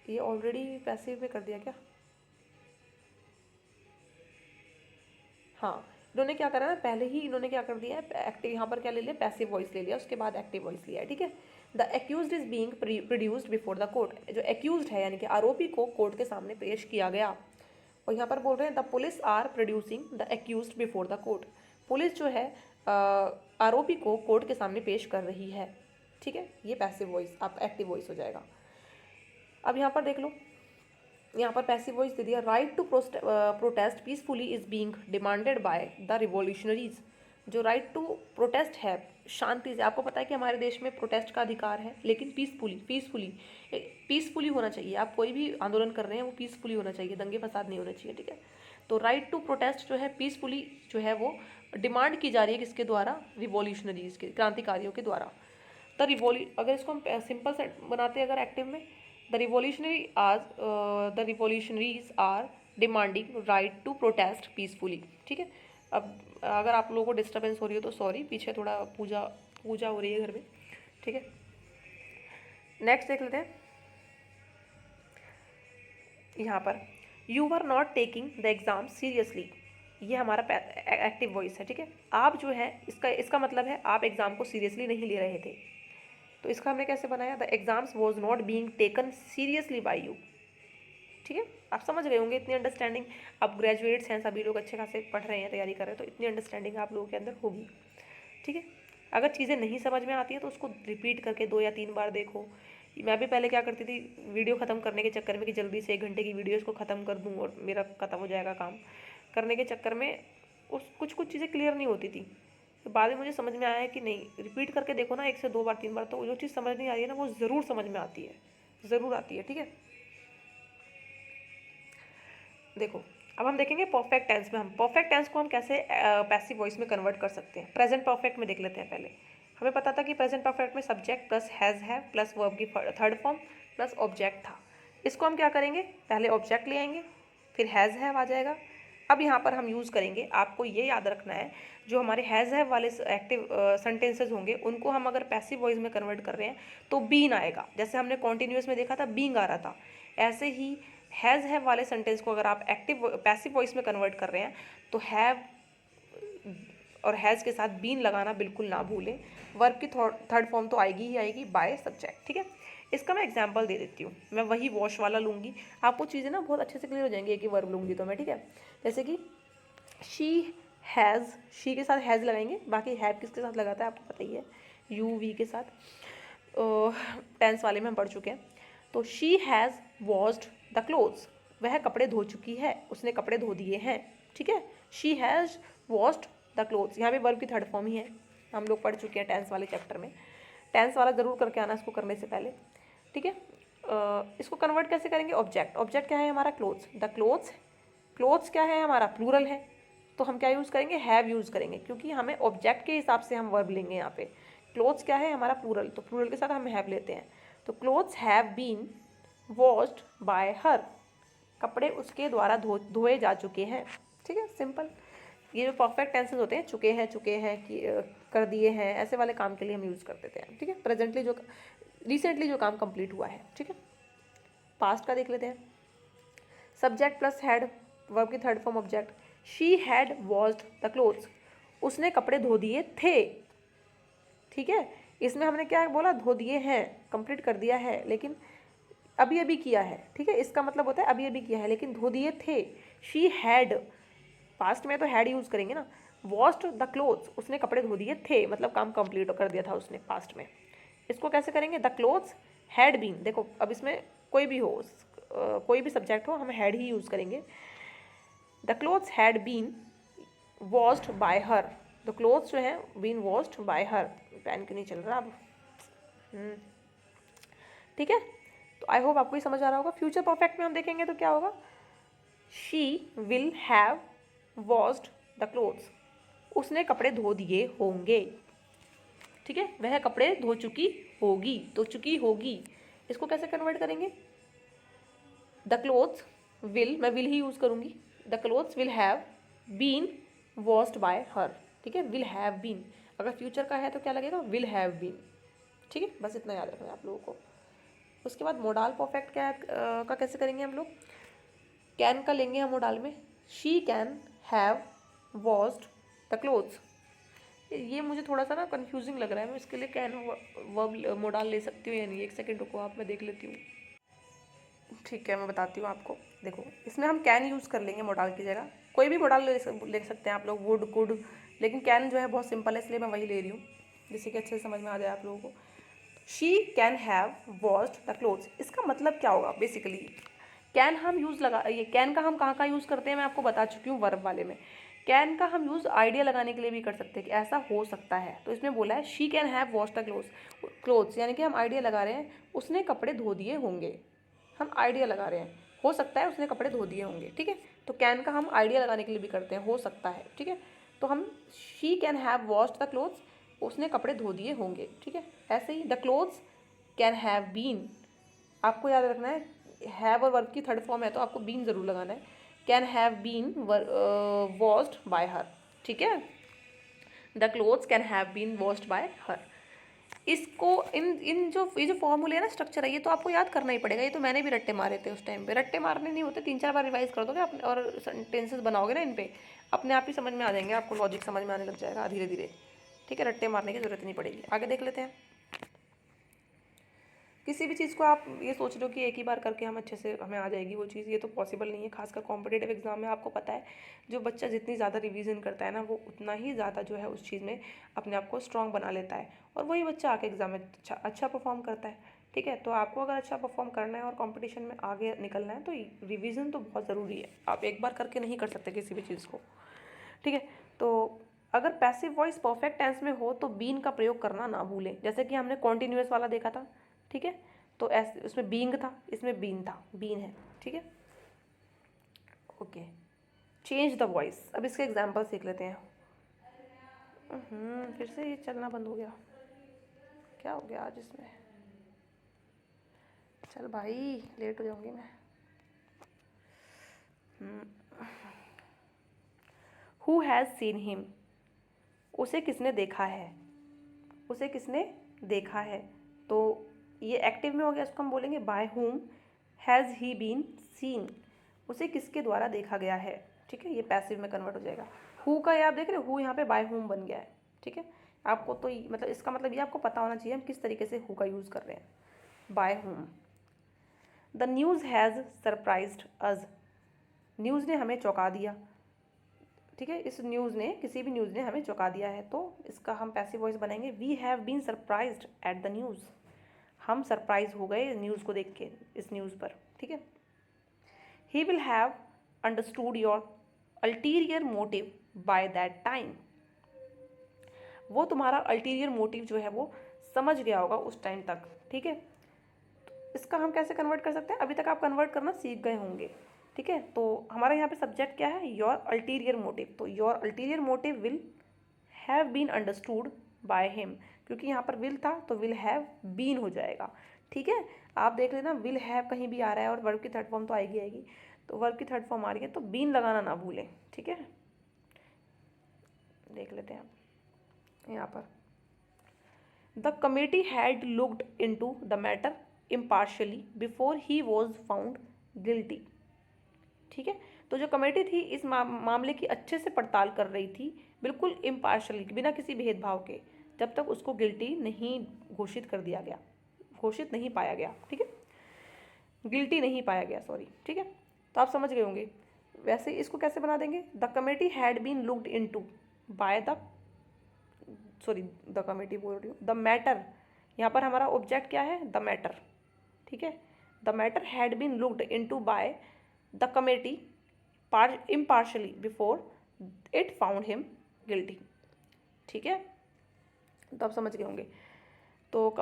A: ये ऑलरेडी पैसिव में कर दिया क्या, हाँ, इन्होंने क्या करा ना, पहले ही इन्होंने क्या कर दिया है, एक्टिव यहाँ पर क्या ले लिया, पैसिव वॉइस ले लिया, उसके बाद एक्टिव वॉइस लिया है, ठीक है। The accused is being produced before the court, जो एक्यूज्ड है यानी कि आरोपी को कोर्ट के सामने पेश किया गया। और यहाँ पर बोल रहे हैं the police are producing the accused before the court, police जो है आरोपी को कोर्ट के सामने पेश कर रही है, ठीक है। ये पैसिव वॉइस, आप एक्टिव वॉइस हो जाएगा। अब यहाँ पर देख लो, यहाँ पर पैसिव वॉइस दे दिया, right to protest peacefully is being demanded by the revolutionaries, जो राइट टू प्रोटेस्ट है शांति से। आपको पता है कि हमारे देश में प्रोटेस्ट का अधिकार है, लेकिन पीसफुली होना चाहिए। आप कोई भी आंदोलन कर रहे हैं वो पीसफुली होना चाहिए, दंगे फसाद नहीं होना चाहिए, ठीक है। तो राइट टू प्रोटेस्ट जो है पीसफुली जो है वो डिमांड की जा रही है, किसके द्वारा? रिवॉल्यूशनरीज के, क्रांतिकारियों के द्वारा। अगर इसको हम सिंपल से बनाते हैं अगर एक्टिव में, the revolutionaries are demanding right to protest peacefully, ठीक है। अब अगर आप लोगों को डिस्टर्बेंस हो रही हो तो सॉरी, पीछे थोड़ा पूजा हो रही है घर में, ठीक है। नेक्स्ट देख लेते हैं यहाँ पर, you are not taking the exam seriously. ये हमारा एक्टिव वॉइस है, ठीक है। आप जो है इसका मतलब है आप एग्ज़ाम को सीरियसली नहीं ले रहे थे। तो इसका हमने कैसे बनाया? The exams was not being taken seriously by you, ठीक है। आप समझ रहे होंगे, इतनी अंडरस्टैंडिंग, आप ग्रेजुएट्स हैं, सभी लोग अच्छे खासे पढ़ रहे हैं, तैयारी कर रहे हैं, तो इतनी अंडरस्टैंडिंग आप लोगों के अंदर होगी, ठीक है। अगर चीज़ें नहीं समझ में आती है तो उसको रिपीट करके 2 या 3 बार देखो। मैं भी पहले क्या करती थी, वीडियो ख़त्म करने के चक्कर में कि जल्दी से 1 घंटे की वीडियो इसको ख़त्म कर दूँ और मेरा ख़त्म हो जाएगा काम, करने के चक्कर में कुछ चीज़ें क्लियर नहीं होती थी। तो बाद में मुझे समझ में आया है कि नहीं, रिपीट करके देखो ना 1 से 2 बार 3 बार, तो जो चीज़ समझ नहीं आ रही है ना वो ज़रूर समझ में आती है, ज़रूर आती है, ठीक है। देखो अब हम देखेंगे परफेक्ट टेंस में, हम परफेक्ट टेंस को हम कैसे पैसिव वॉइस में कन्वर्ट कर सकते हैं। प्रेजेंट परफेक्ट में देख लेते हैं पहले। हमें पता था कि प्रेजेंट परफेक्ट में सब्जेक्ट प्लस हैज़ है प्लस वर्ब की थर्ड फॉर्म प्लस ऑब्जेक्ट था। इसको हम क्या करेंगे, पहले ऑब्जेक्ट ले आएंगे, फिर हैज़ हैव आ जाएगा। अब यहाँ पर हम यूज़ करेंगे, आपको ये याद रखना है, जो हमारे हैज़ हैव वाले एक्टिव सेंटेंसेज होंगे उनको हम अगर पैसिव वॉइस में कन्वर्ट कर रहे हैं तो बीन आएगा। जैसे हमने कॉन्टिन्यूस में देखा था बींग आ रहा था, ऐसे ही हैज़ हैव वाले सेंटेंस को अगर आप पैसिव वॉइस में कन्वर्ट कर रहे हैं तो हैव और हैज़ के साथ बीन लगाना बिल्कुल ना भूलें। वर्ब की थर्ड फॉर्म तो आएगी ही आएगी बाय सब्जेक्ट, ठीक है। इसका मैं एग्जांपल दे देती हूँ, मैं वही वॉश वाला लूँगी, आपको चीज़ें ना बहुत अच्छे से क्लियर हो जाएंगी एक ही वर्ब लूँगी तो मैं, ठीक है। जैसे कि शी हैज़, शी के साथ हैज़ लगाएंगे, बाकी हैव किसके साथ लगाता है आपको पता ही है, यू वी के साथ। टेंस वाले में हम पढ़ चुके हैं। तो she has washed the clothes, वह कपड़े धो चुकी है, उसने कपड़े धो दिए हैं, ठीक है। She has washed the clothes, यहाँ पे वर्ब की थर्ड फॉर्म ही है, हम लोग पढ़ चुके हैं टेंस वाले चैप्टर में। टेंस वाला ज़रूर करके आना इसको करने से पहले, ठीक है। इसको कन्वर्ट कैसे करेंगे, ऑब्जेक्ट क्या है हमारा, क्लोथ्स। द क्लोथ्स क्या है हमारा, प्लूरल है, तो हम क्या यूज़ करेंगे, हैव यूज़ करेंगे, क्योंकि हमें ऑब्जेक्ट के हिसाब से हम वर्ब लेंगे यहाँ पे। क्लोथ्स क्या है हमारा, प्लूरल, तो प्लूरल के साथ हम हैव लेते हैं। तो clothes have been washed by her, कपड़े उसके द्वारा धोए जा चुके हैं, ठीक है, सिंपल। ये जो परफेक्ट टेंसेस होते हैं, चुके हैं कि कर दिए हैं, ऐसे वाले काम के लिए हम यूज़ कर देते हैं, ठीक है। प्रेजेंटली जो रिसेंटली जो काम कंप्लीट हुआ है, ठीक है। पास्ट का देख लेते हैं, सब्जेक्ट प्लस हैड, वर्ब की third form object. She had washed the clothes, उसने कपड़े धो दिए थे, ठीक है। इसमें हमने क्या बोला, धो दिए हैं, कंप्लीट कर दिया है, लेकिन अभी अभी किया है, ठीक है। इसका मतलब होता है अभी अभी किया है, लेकिन धो दिए थे। शी हैड, पास्ट में तो हैड यूज़ करेंगे ना। वॉश्ड द क्लोथ्स, उसने कपड़े धो दिए थे, मतलब काम कंप्लीट कर दिया था उसने पास्ट में। इसको कैसे करेंगे, द क्लोथ्स हैड बीन, देखो अब इसमें कोई भी हो, कोई भी सब्जेक्ट हो, हम हैड ही यूज़ करेंगे। The clothes had been washed by her, the clothes जो है been washed by her, pen क्यों नहीं चल रहा अब, ठीक है। तो आई होप आपको ही समझ आ रहा होगा। फ्यूचर परफेक्ट में हम देखेंगे तो क्या होगा, she will have washed the clothes, उसने कपड़े धो दिए होंगे, ठीक है। वह कपड़े धो चुकी होगी, तो चुकी होगी, इसको कैसे कन्वर्ट करेंगे, द क्लोथ्स विल, मैं विल ही यूज़ करूँगी, the clothes will have been washed by her, ठीक है। विल हैव बीन, अगर फ्यूचर का है तो क्या लगेगा, विल हैव बीन, ठीक है। बस इतना याद रखना है आप लोगों को। उसके बाद मोडाल परफेक्ट क्या का कैसे करेंगे हम लोग, कैन का लेंगे हम मोडाल में, she can have washed the clothes. ये मुझे थोड़ा सा ना कंफ्यूजिंग लग रहा है, मैं इसके लिए कैन वर्ब मोडाल ले सकती हूँ या नहीं, एक सेकंड रुको आप, मैं देख लेती हूँ, ठीक है, मैं बताती हूँ आपको। देखो इसमें हम कैन यूज़ कर लेंगे मोडाल की जगह, कोई भी मोडाल ले सकते हैं आप लोग, वुड कुड, लेकिन कैन जो है बहुत सिंपल है, इसलिए मैं वही ले रही हूँ, जिससे कि अच्छे से समझ में आ जाए आप लोगों को। She can have washed the clothes, इसका मतलब क्या होगा, बेसिकली कैन हम यूज़ ये कैन का हम कहाँ यूज़ करते हैं, मैं आपको बता चुकी हूँ वर्ब वाले में। कैन का हम यूज़ आइडिया लगाने के लिए भी कर सकते हैं कि ऐसा हो सकता है। तो इसमें बोला है she can have wash the clothes, यानी कि हम आइडिया लगा रहे हैं उसने कपड़े धो दिए होंगे। हम आइडिया लगा रहे हैं, हो सकता है उसने कपड़े धो दिए होंगे, ठीक है। तो कैन का हम आइडिया लगाने के लिए भी करते हैं, हो सकता है, ठीक है। तो हम she can have washed the clothes, उसने कपड़े धो दिए होंगे, ठीक है। ऐसे ही the clothes can have been, आपको याद रखना है हैव और वर्ब की थर्ड फॉर्म है तो आपको बीन ज़रूर लगाना है। Can have been washed by her, ठीक है। The clothes can have been washed by her. इसको इन इन जो ये जो फॉर्मूले है ना, स्ट्रक्चर है, ये तो आपको याद करना ही पड़ेगा। ये तो मैंने भी रट्टे मारे थे उस टाइम पे। रट्टे मारने नहीं होते, 3-4 बार रिवाइज कर दोगे अपने और सेंटेंसेस बनाओगे ना इन पे, अपने आप ही समझ में आ जाएंगे, आपको लॉजिक समझ में आने लग जाएगा धीरे धीरे, ठीक है। रट्टे मारने की जरूरत नहीं पड़ेगी। आगे देख लेते हैं। किसी भी चीज़ को आप ये सोच रहे हो कि एक ही बार करके हम अच्छे से हमें आ जाएगी वो चीज़, ये तो पॉसिबल नहीं है। खासकर कॉम्पिटेटिव एग्जाम में आपको पता है जो बच्चा जितनी ज़्यादा रिवीजन करता है ना, वो उतना ही ज़्यादा जो है उस चीज़ में अपने आप को स्ट्रॉन्ग बना लेता है, और वही बच्चा आके एग्जाम में अच्छा परफॉर्म करता है, ठीक है। तो आपको अगर अच्छा परफॉर्म करना है और कॉम्पिटिशन में आगे निकलना है तो रिविज़न तो बहुत ज़रूरी है। आप एक बार करके नहीं कर सकते किसी भी चीज़ को, ठीक है। तो अगर पैसिव वॉइस परफेक्ट टेंस में हो तो बीन का प्रयोग करना ना भूलें। जैसे कि हमने कॉन्टिन्यूअस वाला देखा था, ठीक है। तो ऐसे उसमें बीइंग था, इसमें बीन था, बीन है, ठीक है। Okay, change the voice. अब इसके एग्जाम्पल सीख लेते हैं। फिर से ये चलना बंद हो गया, क्या हो गया आज इसमें? चल भाई, लेट हो जाऊंगी मैं। हु हैज़ सीन हिम, उसे किसने देखा है, उसे किसने देखा है। तो ये एक्टिव में हो गया, इसको हम बोलेंगे by whom has he been seen, उसे किसके द्वारा देखा गया है, ठीक है। ये पैसिव में कन्वर्ट हो जाएगा। हु का ये आप देख रहे हो, हु यहाँ पे बाय हुम बन गया है, ठीक है। आपको तो मतलब इसका मतलब ये आपको पता होना चाहिए हम किस तरीके से हु का यूज़ कर रहे हैं, by whom. The news has surprised us, news ने हमें चौंका दिया, ठीक है। इस न्यूज़ ने, किसी भी न्यूज़ ने हमें चौंका दिया है, तो इसका हम पैसिव वॉइस बनाएंगे we have been surprised at the news, हम सरप्राइज हो गए न्यूज़ को देख के, इस न्यूज़ पर, ठीक है। He will have understood your ulterior motive by that time, वो तुम्हारा अल्टीरियर मोटिव जो है वो समझ गया होगा उस टाइम तक, ठीक है। इसका हम कैसे कन्वर्ट कर सकते हैं, अभी तक आप कन्वर्ट करना सीख गए होंगे, ठीक है। तो हमारा यहाँ पे सब्जेक्ट क्या है, योर अल्टीरियर मोटिव। तो your ulterior motive will have been understood by him, क्योंकि यहाँ पर विल था तो विल हैव बीन हो जाएगा, ठीक है। आप देख लेना विल हैव कहीं भी आ रहा है और वर्ब की थर्ड फॉर्म तो आएगी, तो वर्ब की थर्ड फॉर्म आ रही है तो बीन लगाना ना भूलें, ठीक है। देख लेते हैं यहाँ पर, the committee had looked into the matter impartially before he was found guilty, ठीक है। तो जो कमेटी थी इस मामले की अच्छे से पड़ताल कर रही थी, बिल्कुल इम्पार्शली, बिना किसी भेदभाव के, जब तक उसको गिल्टी नहीं घोषित कर दिया गया, घोषित नहीं पाया गया, ठीक है। गिल्टी नहीं पाया गया, सॉरी, ठीक है। तो आप समझ गए होंगे। वैसे इसको कैसे बना देंगे, the committee had been looked into by the, sorry the committee बोल रही हूँ, द मैटर, यहाँ पर हमारा ऑब्जेक्ट क्या है, द मैटर, ठीक है। The matter had been looked into by the committee impartially before it found him guilty, ठीक है। तो आप समझ गए होंगे। तो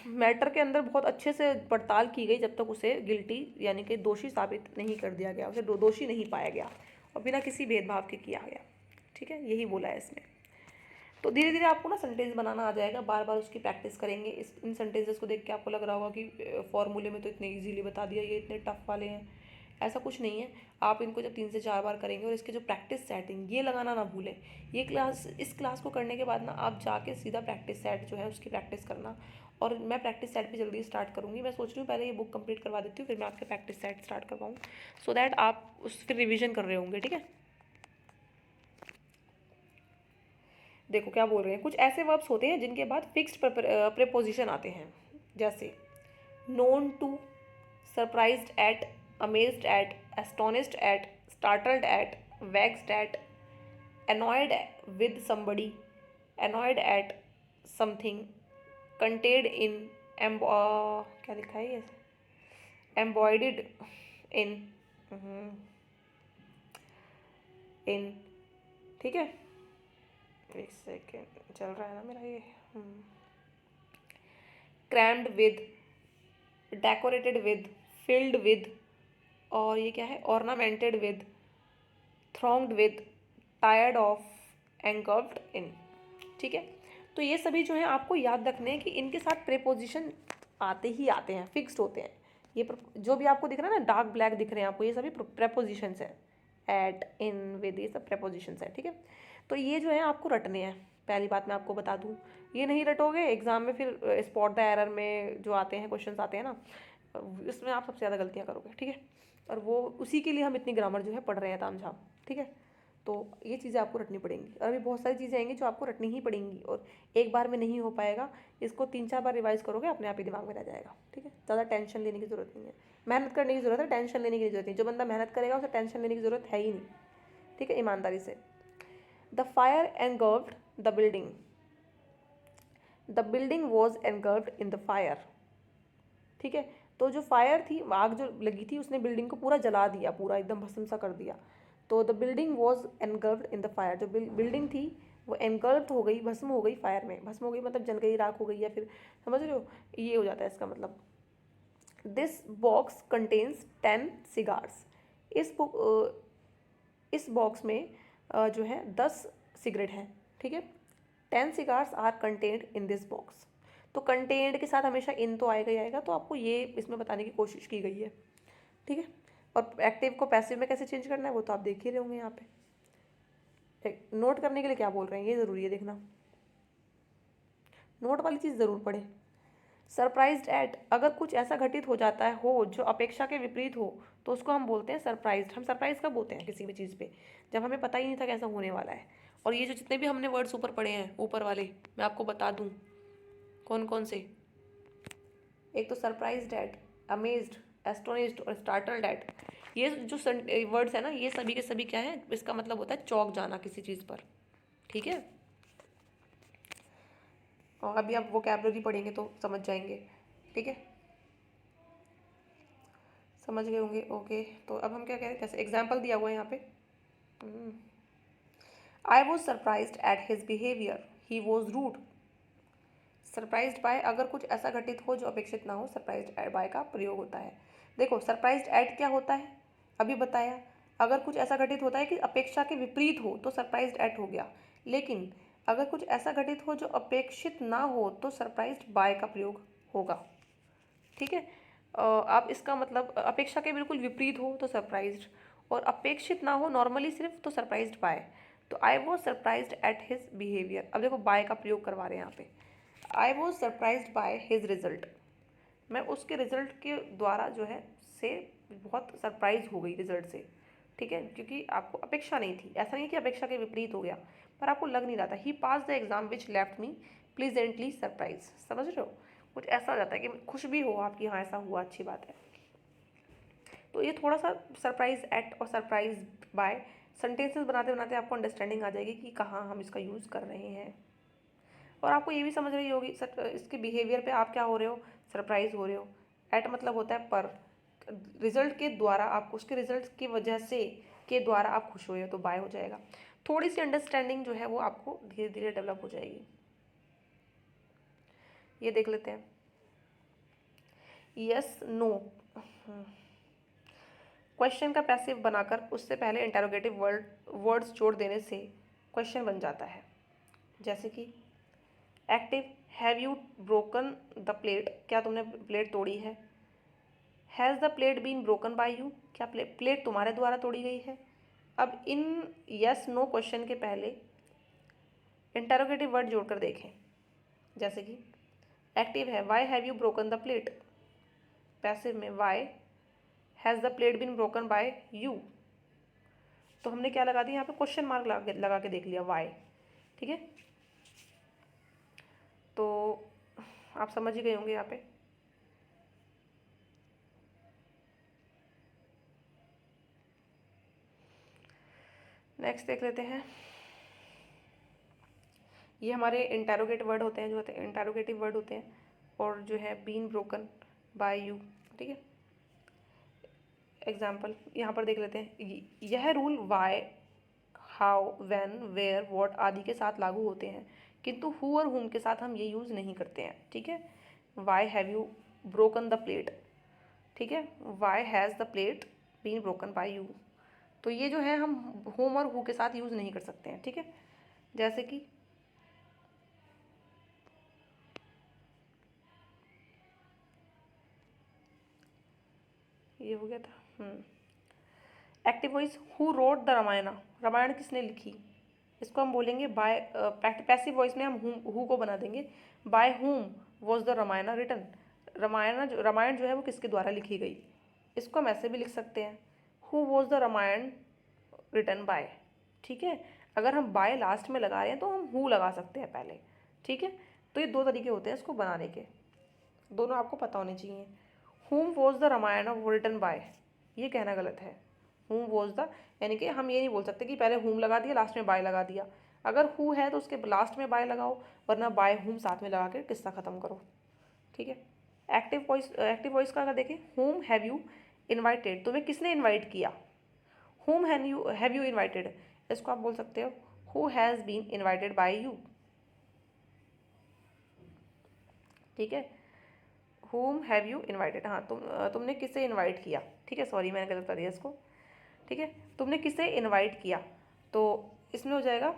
A: मैटर के अंदर बहुत अच्छे से पड़ताल की गई जब तक उसे गिल्टी यानी कि दोषी साबित नहीं कर दिया गया, उसे दोषी नहीं पाया गया और बिना किसी भेदभाव के किया गया, ठीक है। यही बोला है इसमें। तो धीरे धीरे आपको ना सेंटेंस बनाना आ जाएगा, बार बार उसकी प्रैक्टिस करेंगे। इन सेंटेंसेस को देख के आपको लग रहा होगा कि फॉर्मूले में तो इतने इजीली बता दिया, ये इतने टफ वाले हैं, ऐसा कुछ नहीं है। आप इनको जब 3 से 4 बार करेंगे और इसके जो प्रैक्टिस सेटिंग ये लगाना ना भूलें। ये क्लास, इस क्लास को करने के बाद ना आप जाके सीधा प्रैक्टिस सेट जो है उसकी प्रैक्टिस करना, और मैं प्रैक्टिस सेट भी जल्दी स्टार्ट करूँगी। मैं सोच रही हूँ पहले ये बुक कंप्लीट करवा देती हूँ, फिर मैं आपके प्रैक्टिस सेट स्टार्ट करवाऊँ, सो दैट आप उस फिर रिविजन कर रहे होंगे, ठीक है। देखो क्या बोल रहे हैं, कुछ ऐसे वर्ब्स होते हैं जिनके बाद फिक्स्ड प्रेपोजिशन आते हैं, जैसे known to, surprised at, amazed at, astonished at, startled at, vexed at, annoyed with somebody, annoyed at something, contained in, क्या लिखा है ये, embodied in, in ठीक है, एक सेकेंड चल रहा है ना मेरा ये। Crammed with, decorated with, filled with, और ये क्या है, ornamented with, thronged with, tired of, engulfed in. ठीक है, तो ये सभी जो है आपको याद रखने हैं कि इनके साथ प्रेपोजिशन आते ही आते हैं, फिक्स्ड होते हैं। ये जो भी आपको दिख रहा है ना, डार्क ब्लैक दिख रहे हैं आपको, ये सभी प्रेपोजिशंस हैं। एट, इन, विद, ये सब प्रेपोजिशंस हैं। ठीक है, तो ये जो है आपको रटने हैं। पहली बात मैं आपको बता दूं, ये नहीं रटोगे एग्जाम में, फिर स्पॉट द एरर में जो आते हैं क्वेश्चंस आते हैं ना, इसमें आप सबसे ज़्यादा गलतियाँ करोगे। ठीक है, और वो उसी के लिए हम इतनी ग्रामर जो है पढ़ रहे हैं तामझाम। ठीक है, तो ये चीज़ें आपको रटनी पड़ेंगी, और अभी बहुत सारी चीज़ें आएंगी जो आपको रटनी ही पड़ेंगी, और एक बार में नहीं हो पाएगा। इसको 3-4 बार रिवाइज करोगे, अपने आप ही दिमाग में रह जाएगा। ठीक है, ज़्यादा टेंशन लेने की ज़रूरत नहीं है, मेहनत करने की ज़रूरत है, टेंशन लेने की ज़रूरत नहीं। जो बंदा मेहनत करेगा उसे टेंशन लेने की ज़रूरत है ही नहीं। ठीक है, ईमानदारी से। The fire engulfed the building, the building was engulfed in the fire. ठीक है, तो जो फायर थी, आग जो लगी थी, उसने बिल्डिंग को पूरा जला दिया, पूरा एकदम भस्म सा कर दिया। तो the building was engulfed in the fire, जो बिल्डिंग थी वो एनगल्फ्ड हो गई, भस्म हो गई फायर में। भस्म हो गई मतलब जल गई, राख हो गई, या फिर समझ रहे हो, ये हो जाता है इसका मतलब। दिस बॉक्स कंटेन्स 10 सिगार्स, इस बॉक्स में जो है 10 सिगरेट हैं। ठीक है, 10 cigars are contained in this box. तो कंटेंट के साथ हमेशा इन तो आएगा ही आएगा, तो आपको ये इसमें बताने की कोशिश की गई है। ठीक है, और एक्टिव को पैसिव में कैसे चेंज करना है वो तो आप देख ही रहे होंगे यहाँ पे। नोट करने के लिए क्या बोल रहे हैं ये ज़रूरी है देखना, नोट वाली चीज़ ज़रूर पढ़ें। सरप्राइज्ड एट, अगर कुछ ऐसा घटित हो जाता है हो जो अपेक्षा के विपरीत हो, तो उसको हम बोलते हैं सरप्राइज्ड। हम सरप्राइज कब होते हैं किसी भी चीज़ पे, जब हमें पता ही नहीं था कैसा होने वाला है। और ये जो जितने भी हमने वर्ड्स ऊपर पढ़े हैं, ऊपर वाले, मैं आपको बता दूँ कौन कौन से। एक तो सरप्राइज्ड एट, अमेज्ड, एस्टोनिश्ड और स्टार्टल्ड एट। ये जो वर्ड्स है ना, ये सभी के सभी क्या है, इसका मतलब होता है चौंक जाना किसी चीज़ पर। ठीक है, और अभी आप वोकैबुलरी पढ़ेंगे तो समझ जाएंगे। ठीक है, समझ गए होंगे। ओके, तो अब हम क्या कह रहे हैं, जैसे एग्जाम्पल दिया हुआ है यहाँ पे। I was surprised at his behaviour, he was rude. Surprised by, अगर कुछ ऐसा घटित हो जो अपेक्षित ना हो, सरप्राइज्ड बाय का प्रयोग होता है। देखो सरप्राइज्ड एट क्या होता है, अभी बताया। अगर कुछ ऐसा घटित होता है कि अपेक्षा के विपरीत हो तो सरप्राइज्ड एट हो गया, लेकिन अगर कुछ ऐसा घटित हो जो अपेक्षित ना हो तो सरप्राइज्ड बाय का प्रयोग होगा। ठीक है, आप इसका मतलब अपेक्षा के बिल्कुल विपरीत हो तो सरप्राइज्ड, और अपेक्षित ना हो नॉर्मली सिर्फ तो सरप्राइज्ड बाय। तो आई was surprised at his behaviour, अब देखो बाय का प्रयोग करवा रहे हैं यहाँ पे। I was surprised by his result, मैं उसके रिजल्ट के द्वारा जो है से बहुत सरप्राइज हो गई रिजल्ट से। ठीक है, क्योंकि आपको अपेक्षा नहीं थी, ऐसा नहीं कि अपेक्षा के विपरीत हो गया, पर आपको लग नहीं रहा था। He pass the exam which left me pleasantly surprise, समझ रहे हो, कुछ ऐसा हो जाता है कि खुश भी हो आपकी, हाँ ऐसा हुआ, अच्छी बात है। तो ये थोड़ा सा सरप्राइज एट और सरप्राइज बाय सेंटेंसेस बनाते बनाते आपको अंडरस्टैंडिंग आ जाएगी कि कहाँ हम इसका यूज़ कर रहे हैं। और आपको ये भी समझ रही होगी इसके बिहेवियर पे आप क्या हो रहे हो, सरप्राइज हो रहे हो। एट मतलब होता है पर, रिजल्ट के द्वारा आप, उसके रिजल्ट की वजह से के द्वारा आप खुश हुए हो तो बाय हो जाएगा। थोड़ी सी अंडरस्टैंडिंग जो है वो आपको धीरे धीरे डेवलप हो जाएगी। ये देख लेते हैं, यस नो क्वेश्चन का पैसिव बनाकर उससे पहले इंटरोगेटिव वर्ड्स जोड़ देने से क्वेश्चन बन जाता है। जैसे कि active, have you broken the plate, क्या तुमने प्लेट तोड़ी है। Has the plate been broken by you, क्या प्लेट तुम्हारे द्वारा तोड़ी गई है। अब इन यस नो क्वेश्चन के पहले इंटरोगेटिव वर्ड जोड़कर देखें। जैसे कि एक्टिव है, why have you broken the plate. Passive में why has the plate been broken by you. तो हमने क्या लगा दिया यहाँ पे, क्वेश्चन मार्क लगा के देख लिया, वाई। ठीक है, तो आप समझ ही गए होंगे यहाँ पे। नेक्स्ट देख लेते हैं, ये हमारे इंटरोगेटिव वर्ड होते हैं, जो होते हैं इंटरोगेटिव वर्ड होते हैं, और जो है बीन ब्रोकन बाय यू। ठीक है, एग्जाम्पल यहाँ पर देख लेते हैं, यह rule why how, when, where, what आदि के साथ लागू होते हैं, किंतु हु और हुम के साथ हम ये यूज़ नहीं करते हैं। ठीक है। Why have you broken the plate, ठीक है, why has the plate been broken by you. तो ये जो है हम हुम और हु के साथ यूज़ नहीं कर सकते हैं। ठीक है। जैसे कि ये हो गया था। Active voice, who wrote the Ramayana, Ramayana किसने लिखी, इसको हम बोलेंगे बाय। पैसिव वॉइस में हम हु को बना देंगे, by whom was the Ramayana written, Ramayana जो है वो किसके द्वारा लिखी गई। इसको हम ऐसे भी लिख सकते हैं, who was the Ramayana written by. ठीक है। अगर हम बाय लास्ट में लगा रहे हैं तो हम हु लगा सकते हैं पहले। ठीक है। तो ये दो तरीके होते हैं इसको बनाने के, दोनों आपको पता होने चाहिए। Whom was the Ramayana written by, ये कहना गलत है। हुम वॉज द, यानी कि हम ये नहीं बोल सकते कि पहले हुम लगा दिया लास्ट में बाय लगा दिया। अगर हु है तो उसके लास्ट में बाय लगाओ, वरना बाय हुम साथ में लगा के किस्सा ख़त्म करो। ठीक है। एक्टिव वॉइस का अगर देखें, हुम हैव यू इन्वाइटेड, तुम्हें किसने इन्वाइट किया। हुम हैव यू इन्वाइटेड, इसको आप बोल सकते हो who has been invited by you. ठीक है। हुम हैव यू इन्वाइटेड, हाँ तुमने किसे इन्वाइट किया। ठीक है, सॉरी मैंने गलत कर दिया इसको। ठीक है, तुमने किसे इनवाइट किया, तो इसमें हो जाएगा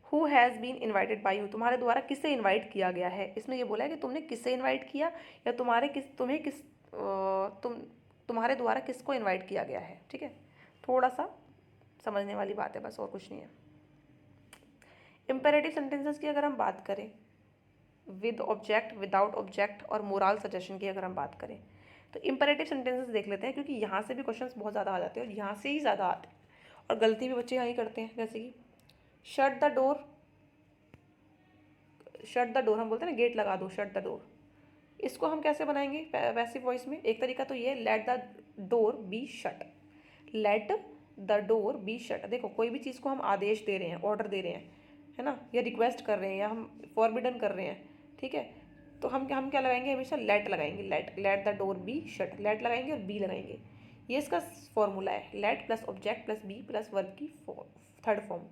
A: who has been invited by you, तुम्हारे द्वारा किसे इनवाइट किया गया है। इसमें ये बोला है कि तुमने किससे इनवाइट किया, या तुम्हारे द्वारा किसको इनवाइट किया गया है। ठीक है, थोड़ा सा समझने वाली बात है बस, और कुछ नहीं है। इम्पेरेटिव सेंटेंसेस की अगर हम बात करें, विद ऑब्जेक्ट, विदाउट ऑब्जेक्ट और मोरल सजेशन की अगर हम बात करें, तो इम्पेरेटिव सेंटेंसेस देख लेते हैं, क्योंकि यहाँ से भी क्वेश्चंस बहुत ज़्यादा आ जाते हैं और यहाँ से ही ज़्यादा आते हैं, और गलती भी बच्चे यहाँ ही करते हैं। जैसे कि शट द डोर, हम बोलते हैं ना गेट लगा दो, शट द डोर। इसको हम कैसे बनाएंगे पैसिव वॉइस में, एक तरीका तो ये, late the door be shut, late the door be shut. देखो कोई भी चीज़ को हम आदेश दे रहे हैं, ऑर्डर दे रहे हैं, है ना, या रिक्वेस्ट कर रहे हैं, या हम फॉरबिडन कर रहे हैं। ठीक है, तो हम क्या लगाएंगे, हमेशा लेट लगाएंगे, let the door be shut, let लगाएंगे और बी लगाएंगे। ये इसका फॉर्मूला है, let plus object plus be plus verb की थर्ड फॉर्म।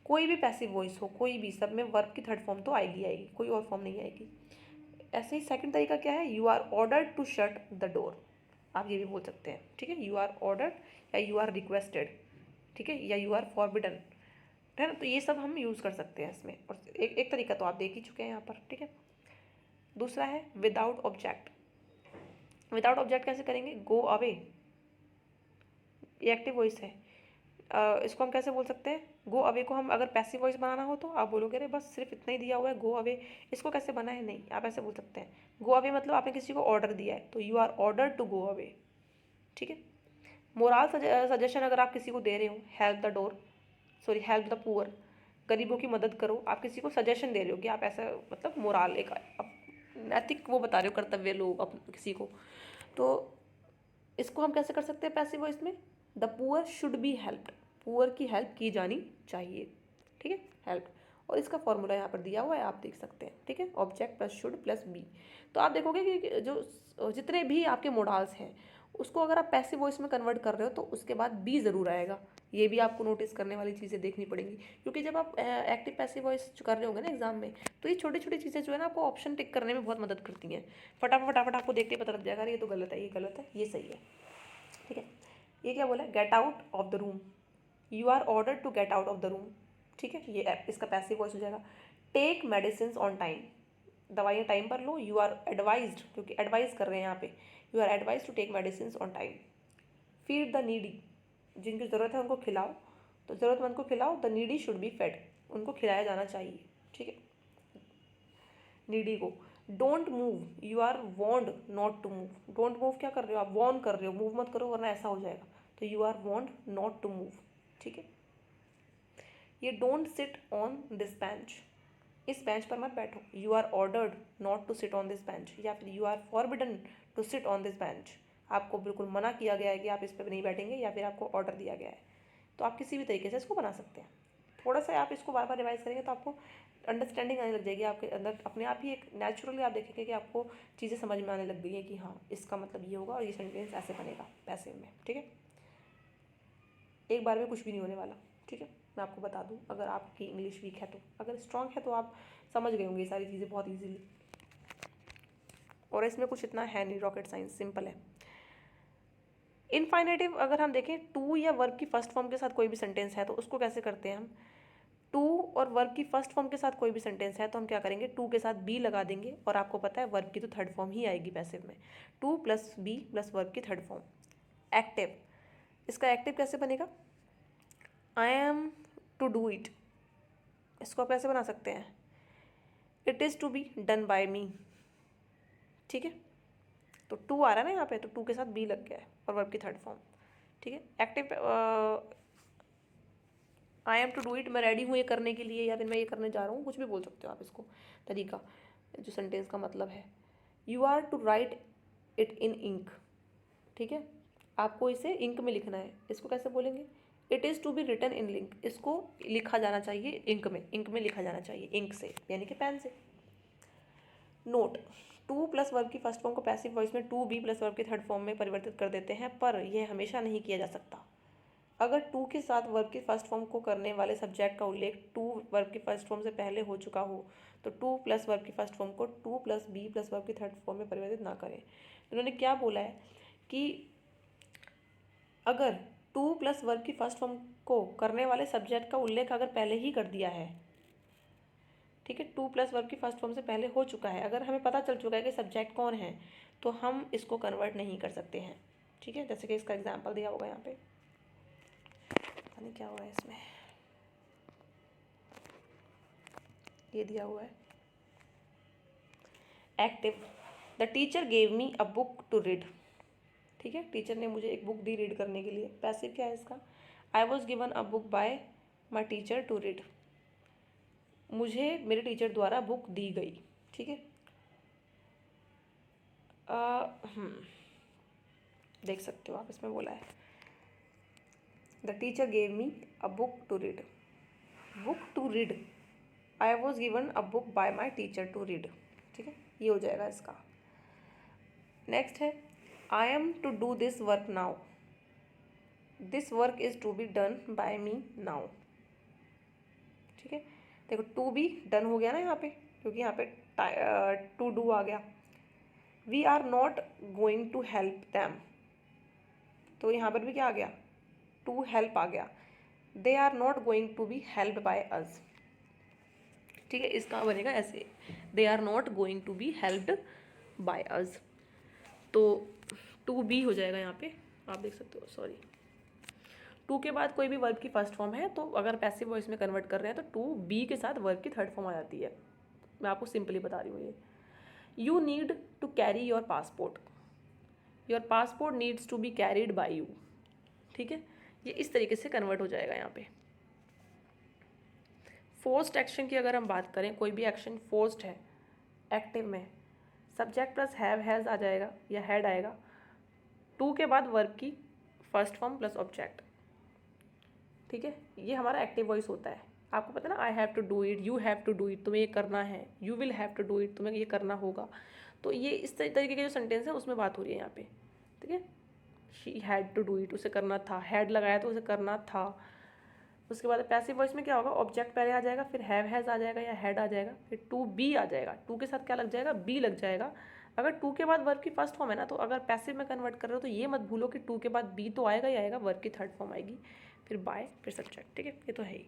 A: कोई भी पैसिव वॉइस हो, कोई भी, सब में वर्ब की थर्ड फॉर्म तो आएगी, कोई और फॉर्म नहीं आएगी। ऐसे ही सेकंड तरीका क्या है, you are ordered to shut the door, आप ये भी बोल सकते हैं। ठीक है, यू आर ऑर्डर्ड या यू आर रिक्वेस्टेड, ठीक है, या यू आर फॉरबिडन, है ना। तो ये सब हम यूज़ कर सकते हैं इसमें, और एक तरीका तो आप देख ही चुके हैं यहाँ पर। ठीक है, दूसरा है विदाउट ऑब्जेक्ट। विदाउट ऑब्जेक्ट कैसे करेंगे, गो अवे, ये एक्टिव वॉइस है। इसको हम कैसे बोल सकते हैं, गो अवे को हम अगर पैसिव वॉइस बनाना हो तो आप बोलोगे अरे बस सिर्फ इतना ही दिया हुआ है गो अवे, इसको कैसे बना है, नहीं आप ऐसे बोल सकते हैं, गो अवे मतलब आपने किसी को ऑर्डर दिया है, तो you are order to go away. ठीक है, मोरल सजेशन अगर आप किसी को दे रहे हो, हेल्प द पुअर, गरीबों की मदद करो, आप किसी को सजेशन दे रहे हो कि आप ऐसा, मतलब मोरल एक नैतिक वो बता रहे हो, कर्तव्य लो किसी को, तो इसको हम कैसे कर सकते हैं पैसिव वॉइस में, the poor should be helped, poor की हेल्प की जानी चाहिए। ठीक है, हेल्प, और इसका फॉर्मूला यहाँ पर दिया हुआ है, आप देख सकते हैं। ठीक है, object plus should plus be. तो आप देखोगे कि जो जितने भी आपके मोडाल्स हैं उसको अगर आप पैसिव वॉइस में कन्वर्ट कर रहे हो तो उसके बाद बी ज़रूर आएगा। ये भी आपको नोटिस करने वाली चीज़ें देखनी पड़ेंगी, क्योंकि जब आप एक्टिव पैसिव वॉइस कर रहे होंगे ना एग्जाम में, तो ये छोटी छोटी चीज़ें जो है ना आपको ऑप्शन टिक करने में बहुत मदद करती हैं। फटाफट आपको देखते ही पता लग जाएगा ये तो गलत है, ये गलत है, ये सही है। ठीक है, ये क्या बोला है, get out of the room, you are order to get out of the room. ठीक है, ये इसका पैसिव वॉइस हो जाएगा। टेक मेडिसिन ऑन टाइम, दवाइयाँ टाइम पर लो, यू आर एडवाइज्ड, क्योंकि एडवाइस कर रहे हैं यहाँ पे, you are advise to take medicine on time. Feed the needy, जिनकी ज़रूरत है उनको खिलाओ, तो ज़रूरतमंद को खिलाओ, the needy should be fed, उनको खिलाया जाना चाहिए। ठीक है, नीडी को। Don't move, you are warned not to move, don't move क्या कर रहे हो आप, वॉर्न कर रहे हो, मूव मत करो वरना ऐसा हो जाएगा, तो you are warned not to move. ठीक है, ये don't sit on this bench, इस बेंच पर मत बैठो, you are ordered not to sit on this bench, या फिर you are forbidden to sit on this bench, आपको बिल्कुल मना किया गया है कि आप इस पर नहीं बैठेंगे, या फिर आपको ऑर्डर दिया गया है। तो आप किसी भी तरीके से इसको बना सकते हैं। थोड़ा सा आप इसको बार बार रिवाइज करेंगे तो आपको अंडरस्टैंडिंग आने लग जाएगी, आपके अंदर अपने आप ही एक नेचुरली आप देखेंगे कि आपको चीज़ें समझ में आने लग गई हैं कि हाँ इसका मतलब ये होगा और ये सेंटेंस ऐसे बनेगा पैसिव में। ठीक है, एक बार में कुछ भी नहीं होने वाला, ठीक है। मैं आपको बता दूं, अगर आपकी इंग्लिश वीक है तो, अगर स्ट्रांग है तो आप समझ गए होंगे ये सारी चीज़ें बहुत ईजीली। और इसमें कुछ इतना है नहीं, रॉकेट साइंस सिंपल है। इनफाइनेटिव अगर हम देखें, टू या वर्ब की फर्स्ट फॉर्म के साथ कोई भी सेंटेंस है तो उसको कैसे करते हैं हम, टू और वर्ब की फर्स्ट फॉर्म के साथ कोई भी सेंटेंस है तो हम क्या करेंगे, टू के साथ बी लगा देंगे, और आपको पता है वर्ब की तो थर्ड फॉर्म ही आएगी पैसिव में, to plus be plus verb की थर्ड फॉर्म। एक्टिव, इसका एक्टिव कैसे बनेगा, I am to do it, इसको आप कैसे बना सकते हैं, it is to be done by me, ठीक है। तो टू आ रहा है ना यहाँ पे, तो टू के साथ बी लग गया है और वर्ब की थर्ड फॉर्म, ठीक है। Active I am to do it, मैं रेडी हूँ ये करने के लिए, या फिर मैं ये करने जा रहा हूँ, कुछ भी बोल सकते हो आप इसको, तरीका जो सेंटेंस का मतलब है। You are to write it in ink, ठीक है, आपको इसे इंक में लिखना है, इसको कैसे बोलेंगे, it is to be written in link, इसको लिखा जाना चाहिए इंक में लिखा जाना चाहिए, इंक से यानी कि पेन से। नोट, टू प्लस वर्ब की फर्स्ट फॉर्म को पैसिव वॉइस में टू बी प्लस वर्ब की थर्ड फॉर्म में परिवर्तित कर देते हैं, पर यह हमेशा नहीं किया जा सकता। अगर टू के साथ वर्ब की फर्स्ट फॉर्म को करने वाले सब्जेक्ट का उल्लेख टू वर्ब की फर्स्ट फॉर्म से पहले हो चुका हो तो टू प्लस वर्ब की फर्स्ट फॉर्म को to plus be plus verb की थर्ड फॉर्म में परिवर्तित ना करें। उन्होंने क्या बोला है कि अगर टू प्लस वर्ब की फर्स्ट फॉर्म को करने वाले सब्जेक्ट का उल्लेख अगर पहले ही कर दिया है, ठीक है, टू प्लस वर्ब की फर्स्ट फॉर्म से पहले हो चुका है, अगर हमें पता चल चुका है कि सब्जेक्ट कौन है, तो हम इसको कन्वर्ट नहीं कर सकते हैं, ठीक है। जैसे कि इसका एग्जाम्पल दिया होगा यहाँ पे, पता नहीं क्या हुआ है इसमें, ये दिया हुआ है active, the teacher gave me a book to read, ठीक है, टीचर ने मुझे एक बुक दी रीड करने के लिए। पैसिव क्या है इसका, I was given a book by my teacher to read, मुझे मेरे टीचर द्वारा बुक दी गई, ठीक है। देख सकते हो आप, इसमें बोला है the teacher gave me a book to read, book to read, I was given a book by my teacher to read, ठीक है, ये हो जाएगा इसका। नेक्स्ट है I am to do this work now, this work is to be done by me now, ठीक है। देखो टू बी डन हो गया ना यहाँ पे, क्योंकि यहाँ पे टू डू आ गया। We are not going to help them, तो यहाँ पर भी क्या आ गया, टू हेल्प आ गया। They are not going to be helped by us, ठीक है, इसका बनेगा ऐसे, they are not going to be helped by us, तो टू बी हो जाएगा यहाँ पे, आप देख सकते हो, सॉरी, टू के बाद कोई भी वर्ब की फर्स्ट फॉर्म है तो अगर पैसिव वॉइस में कन्वर्ट कर रहे हैं तो टू बी के साथ वर्ब की थर्ड फॉर्म आ जाती है। मैं आपको सिंपली बता रही हूँ ये। You need to carry your passport needs to be carried by you, ठीक है, ये इस तरीके से कन्वर्ट हो जाएगा यहाँ पे। फोर्स्ड एक्शन की अगर हम बात करें, कोई भी एक्शन फोर्स्ड है एक्टिव में, सब्जेक्ट प्लस हैव हैज़ आ जाएगा या हैड आएगा, टू के बाद वर्ब की फर्स्ट फॉर्म प्लस ऑब्जेक्ट, ठीक है, ये हमारा एक्टिव वॉइस होता है। आपको पता है ना, I have to do it, you have to do it, तुम्हें ये करना है, you will have to do it, तुम्हें ये करना होगा, तो ये इस तरीके के जो सेंटेंस है उसमें बात हो रही है यहाँ पे, ठीक है। She had to do it, उसे करना था, हैड लगाया तो उसे करना था। उसके बाद पैसिव वॉइस में क्या होगा, ऑब्जेक्ट पहले आ जाएगा, फिर हैव हैज़ आ जाएगा या हैड आ जाएगा, फिर टू बी आ जाएगा, टू के साथ क्या लग जाएगा, बी लग जाएगा। अगर टू के बाद वर्ब की फर्स्ट फॉर्म है ना, तो अगर पैसिव में कन्वर्ट कर रहे हो तो ये मत भूलो कि टू के बाद बी तो आएगा ही आएगा, वर्ब की थर्ड फॉर्म आएगी, फिर बाय, फिर सब्जेक्ट, ठीक है, ये तो है ही।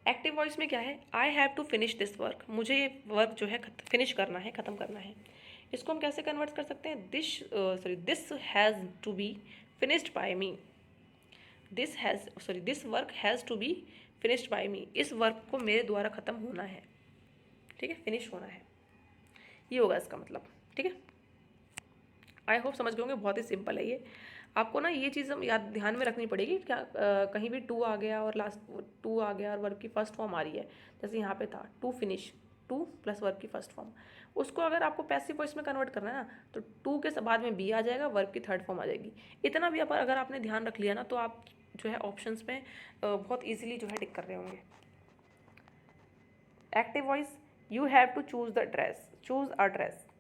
A: एक्टिव वॉइस में क्या है, I have to finish this work, मुझे ये वर्क जो है फिनिश करना है, ख़त्म करना है। इसको हम कैसे कन्वर्ट कर सकते हैं, this has to be finished by me, this work has to be finished by me, इस वर्क को मेरे द्वारा ख़त्म होना है, ठीक है, फिनिश होना है, ये होगा इसका मतलब, ठीक है। आई होप समझ गए होंगे, बहुत ही सिंपल है ये। आपको ना ये चीज़ याद ध्यान में रखनी पड़ेगी, क्या कहीं भी टू आ गया और लास्ट टू आ गया और वर्ब की फर्स्ट फॉर्म आ रही है, जैसे यहाँ पे था to finish, to plus verb की फर्स्ट फॉर्म, उसको अगर आपको पैसिव वॉइस में कन्वर्ट करना है ना, तो टू के बाद में बी आ जाएगा, वर्ब की थर्ड फॉर्म आ जाएगी। इतना भी अगर आपने ध्यान रख लिया ना, तो आप जो है ऑप्शंस में बहुत ईजिली जो है टिक कर रहे होंगे। Active voice, you have to choose a dress,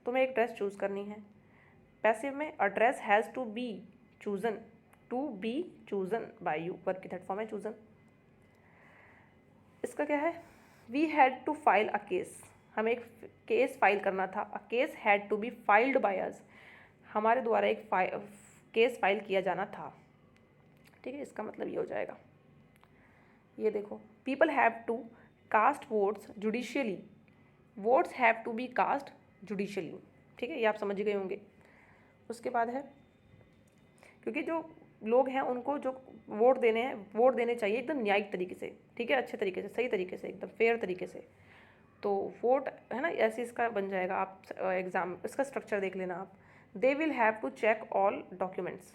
A: तुम्हें एक ड्रेस चूज़ करनी है। पैसिव में a dress has to be chosen to be chosen by you, verb की थर्ड फॉर्म है चूजन। इसका क्या है, we had to file a case, हमें एक केस फाइल करना था। A case had to be filed by us, हमारे द्वारा एक केस फाइल किया जाना था। ठीक है, इसका मतलब ये हो जाएगा, ये देखो, people have to cast votes judicially, votes have to be cast judicially. ठीक है, ये आप समझ गए होंगे। उसके बाद है, क्योंकि जो लोग हैं उनको जो वोट देने हैं, वोट देने चाहिए एकदम न्यायिक तरीके से, ठीक है, अच्छे तरीके से, सही तरीके से, एकदम फेयर तरीके से। तो वोट है ना, ऐसे इसका बन जाएगा। आप एग्जाम इसका स्ट्रक्चर देख लेना आप। They will have to check all documents,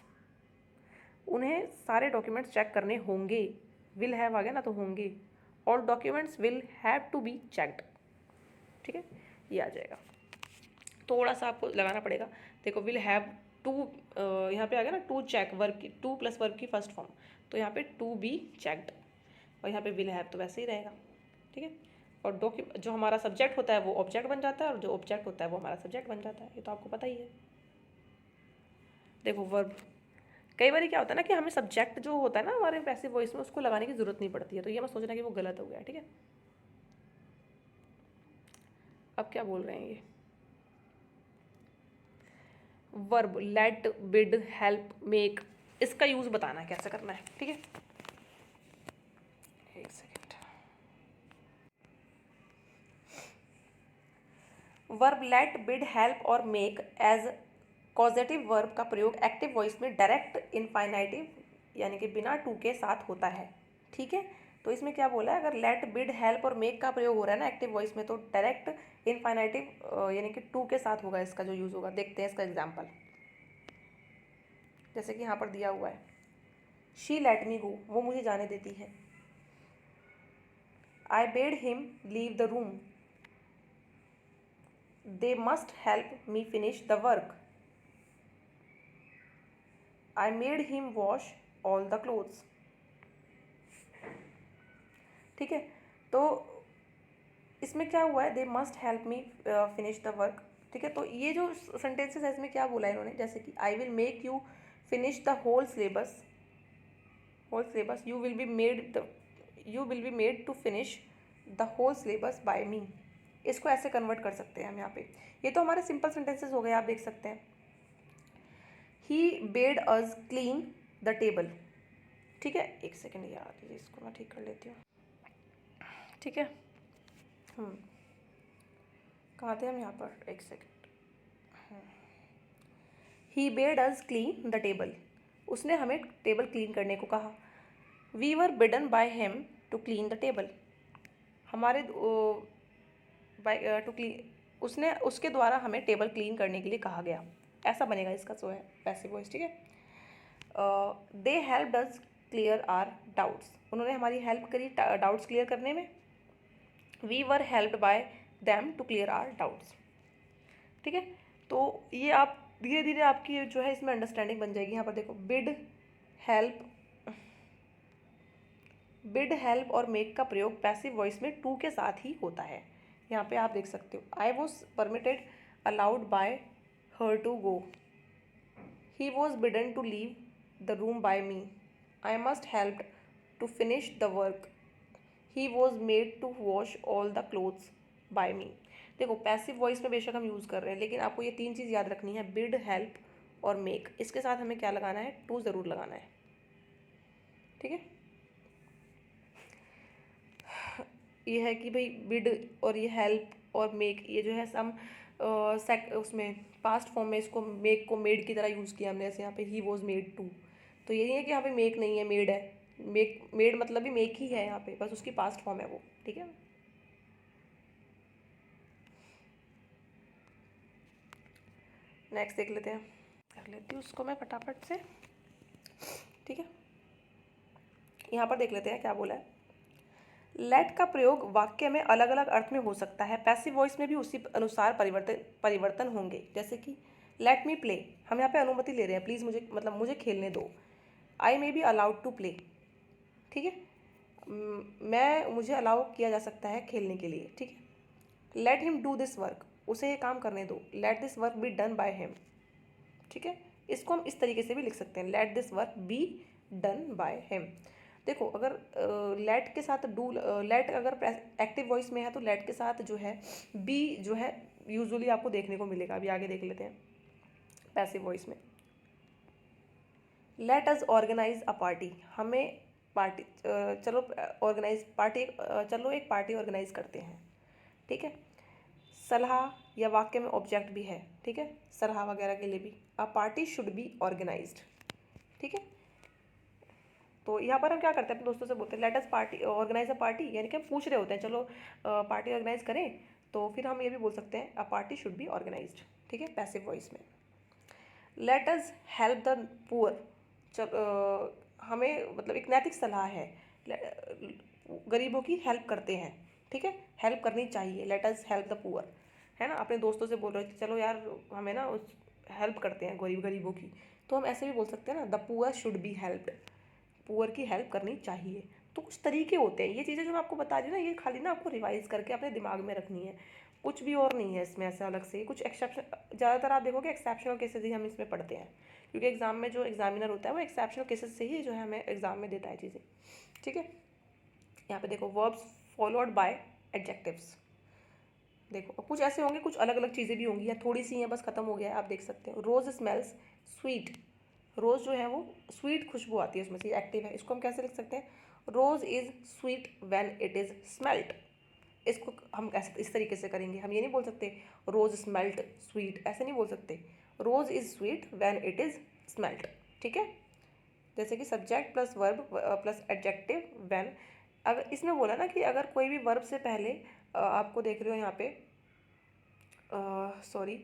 A: उन्हें सारे डॉक्यूमेंट्स चेक करने होंगे। विल हैव आ गया ना, तो होंगे। All documents will have to be checked. ठीक है, ये आ जाएगा। थोड़ा सा आपको लगाना पड़ेगा। देखो, विल हैव टू, यहाँ पे आ गया ना, टू चेक, वर्ब की टू प्लस वर्ब की फर्स्ट फॉर्म, तो यहाँ पे टू बी चेक्ड, और यहाँ पे विल हैव तो वैसे ही रहेगा। ठीक है, और जो हमारा सब्जेक्ट होता है वो ऑब्जेक्ट बन जाता है, और जो ऑब्जेक्ट होता है वो हमारा सब्जेक्ट बन जाता है। ये तो आपको पता ही है। देखो, वर्ब कई बार क्या होता है ना कि हमें सब्जेक्ट जो होता है ना हमारे पैसिव वॉइस में, उसको लगाने की जरूरत नहीं पड़ती है, तो ये मत सोचना कि वो गलत हो गया। ठीक है, अब क्या बोल रहे हैं ये, verb let, bid, help, make, इसका यूज बताना है कैसे करना है। ठीक है, एक second. Verb let, bid, help और मेक एज कॉजेटिव वर्ब का प्रयोग एक्टिव वॉइस में डायरेक्ट इनफाइनाइटिव यानी कि बिना टू के साथ होता है। ठीक है, तो इसमें क्या बोला है, अगर लेट, बिड, हेल्प और मेक का प्रयोग हो रहा है ना एक्टिव वॉइस में, तो डायरेक्ट इनफाइनाइटिव यानी कि टू के साथ होगा इसका जो यूज होगा। देखते हैं इसका एग्जाम्पल, जैसे कि यहाँ पर दिया हुआ है, शी लेट मी गो, वो मुझे जाने देती है। I bade him leave the room, they must help me finish the work, I made him wash all the clothes. ठीक है, तो इसमें क्या हुआ है, they must help me finish the work. ठीक है, तो ये जो सेंटेंसेस है इसमें क्या बोला है इन्होंने, जैसे कि I will make you finish the whole syllabus, you will be made to finish the whole syllabus by me. इसको ऐसे कन्वर्ट कर सकते हैं हम यहाँ पे। ये तो हमारे सिंपल सेंटेंसेस हो गए, आप देख सकते हैं। He bade us clean the table. ठीक है, एक सेकेंड यार, इसको मैं ठीक कर लेती हूँ। ठीक है, कहाँ थे हम यहाँ पर, एक second. He bade us clean the table, उसने हमें टेबल क्लीन करने को कहा। We were bidden by him to clean the table, हमारे टू क्लीन, उसने, उसके द्वारा हमें टेबल क्लीन करने के लिए कहा गया। ऐसा बनेगा इसका जो है पैसिव वॉइस। ठीक है, they helped us clear our doubts, उन्होंने हमारी हेल्प करी डाउट्स क्लियर करने में। We were helped by them to clear our doubts. ठीक है, तो ये आप धीरे धीरे आपकी जो है इसमें अंडरस्टैंडिंग बन जाएगी। यहाँ पर देखो, बिड, हेल्प और मेक का प्रयोग पैसिव वॉइस में टू के साथ ही होता है। यहाँ पे आप देख सकते हो, I was permitted allowed by her to go, he was bidden to leave the room by me, I must help to finish the work, he was made to wash all the clothes by me. देखो, passive voice में बेशक हम use कर रहे हैं, लेकिन आपको ये तीन चीज़ याद रखनी है, बिड, हेल्प और मेक। इसके साथ हमें क्या लगाना है, टू ज़रूर लगाना है। ठीक है, ये है कि भाई बिड और ये हेल्प और मेक, ये जो है सम उसमें पास्ट फॉर्म में इसको मेक को मेड की तरह यूज़ किया हमने। जैसे यहाँ पे ही वॉज मेड टू, तो ये नहीं है कि यहाँ पे मेक नहीं है, मेड है। मेड मतलब भी मेक ही है यहाँ पे, बस उसकी पास्ट फॉर्म है वो। ठीक है, नेक्स्ट देख लेते हैं, कर लेती हूँ उसको मैं फटाफट से। ठीक है, यहाँ पर देख लेते हैं क्या बोला है। लेट का प्रयोग वाक्य में अलग अलग अर्थ में हो सकता है, पैसिव वॉइस में भी उसी अनुसार परिवर्तन होंगे। जैसे कि लेट मी प्ले, हम यहाँ पे अनुमति ले रहे हैं, प्लीज़ मुझे, मतलब मुझे खेलने दो। I may be allowed to play. ठीक है, मुझे अलाउ किया जा सकता है खेलने के लिए। ठीक है, let him do this work, उसे ये काम करने दो। Let this work B done by him. ठीक है, इसको हम इस तरीके से भी लिख सकते हैं, let this work B done by him. देखो अगर लेट के साथ डू, लेट अगर एक्टिव वॉइस में है तो लेट के साथ जो है बी जो है यूजुअली आपको देखने को मिलेगा। अभी आगे देख लेते हैं पैसिव वॉइस में। Let us organise a party, हमें पार्टी, चलो ऑर्गेनाइज पार्टी, चलो एक पार्टी ऑर्गेनाइज करते हैं, ठीक है। सलाह या वाक्य में ऑब्जेक्ट भी है, ठीक है, सलाह वगैरह के लिए भी। A party should be organised, ठीक है। तो यहाँ पर हम क्या करते हैं, अपने दोस्तों से बोलते हैं let us party organise a party, यानी कि हम पूछ रहे होते हैं चलो पार्टी ऑर्गेनाइज करें, तो फिर हम ये भी बोल सकते हैं a party should be organised, ठीक है, पैसिव वॉइस में। Let us help the poor, हमें मतलब एक नैतिक सलाह है, गरीबों की हेल्प करते हैं, ठीक है, हेल्प करनी चाहिए, late us help the poor, है ना। अपने दोस्तों से बोल रहे थे चलो यार हमें ना उस हेल्प करते हैं गरीबों की, तो हम ऐसे भी बोल सकते हैं ना, the poor should be helped, poor की हेल्प करनी चाहिए। तो कुछ तरीके होते हैं, ये चीज़ें जो मैं आपको बता दी ना, ये खाली ना आपको रिवाइज करके अपने दिमाग में रखनी है, कुछ भी और नहीं है इसमें ऐसा अलग से। कुछ एक्सेप्शन, ज़्यादातर आप देखोगे एक्सेप्शनल केसेस ही हम इसमें पढ़ते हैं, क्योंकि एग्जाम में जो एग्जामिनर होता है वो एक्सेप्शनल केसेस से ही जो है हमें एग्जाम में देता है चीज़ें, ठीक है। यहाँ पे देखो वर्ब्स फॉलोड बाय एडजेक्टिव्स, देखो कुछ ऐसे होंगे, कुछ अलग अलग चीज़ें भी होंगी, या थोड़ी सी हैं बस खत्म हो गया है, आप देख सकते हो। रोज स्मेल्स स्वीट, रोज़ जो है वो स्वीट खुशबू आती है उसमें से, एक्टिव है, इसको हम कैसे लिख सकते हैं, rose is sweet when it is smelt. इसको हम कैसे इस तरीके से करेंगे, हम ये नहीं बोल सकते रोज़ स्मेल्ट स्वीट, ऐसे नहीं बोल सकते, rose is sweet when it is smelt, ठीक है। जैसे कि subject plus verb plus adjective when, अगर इसमें बोला ना कि अगर कोई भी वर्ब से पहले आपको देख रहे हो यहाँ पे, सॉरी,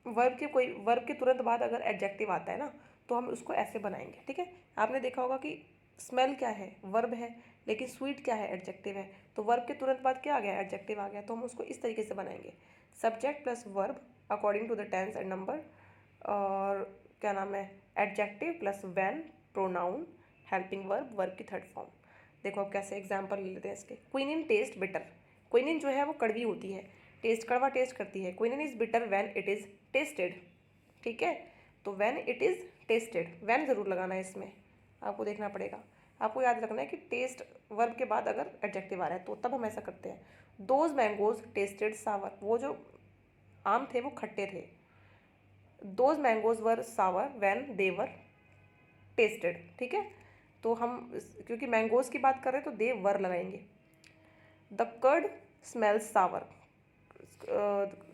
A: वर्ब के तुरंत बाद अगर एडजेक्टिव आता है ना, तो हम उसको ऐसे बनाएंगे, ठीक है। आपने देखा होगा कि स्मेल क्या है, वर्ब है, लेकिन स्वीट क्या है, एडजेक्टिव है, तो वर्ब के तुरंत बाद क्या आ गया, एडजेक्टिव आ गया, तो हम उसको इस तरीके से बनाएंगे, subject plus verb according to the tense and number, और क्या नाम है, adjective plus when pronoun helping verb, verb की थर्ड फॉर्म। देखो अब कैसे एग्जाम्पल ले लेते हैं इसके। क्विनिन टेस्ट बिटर, क्विनिन जो है वो कड़वी होती है, टेस्ट कड़वा टेस्ट करती है। Quinine is bitter when it is tested, ठीक है। तो when it is tested, when ज़रूर लगाना है इसमें, आपको देखना पड़ेगा, आपको याद रखना है कि टेस्ट वर्ब के बाद अगर एडजेक्टिव आ रहा है तो तब हम ऐसा करते हैं। दोज मैंगोज टेस्टेड सावर, वो जो आम थे वो खट्टे थे। Those mangoes were sour when they were tasted, ठीक है। तो हम क्योंकि मैंगोज की बात कर रहे हैं तो दे वर लगाएंगे। द कर्ड स्मेल्स सावर,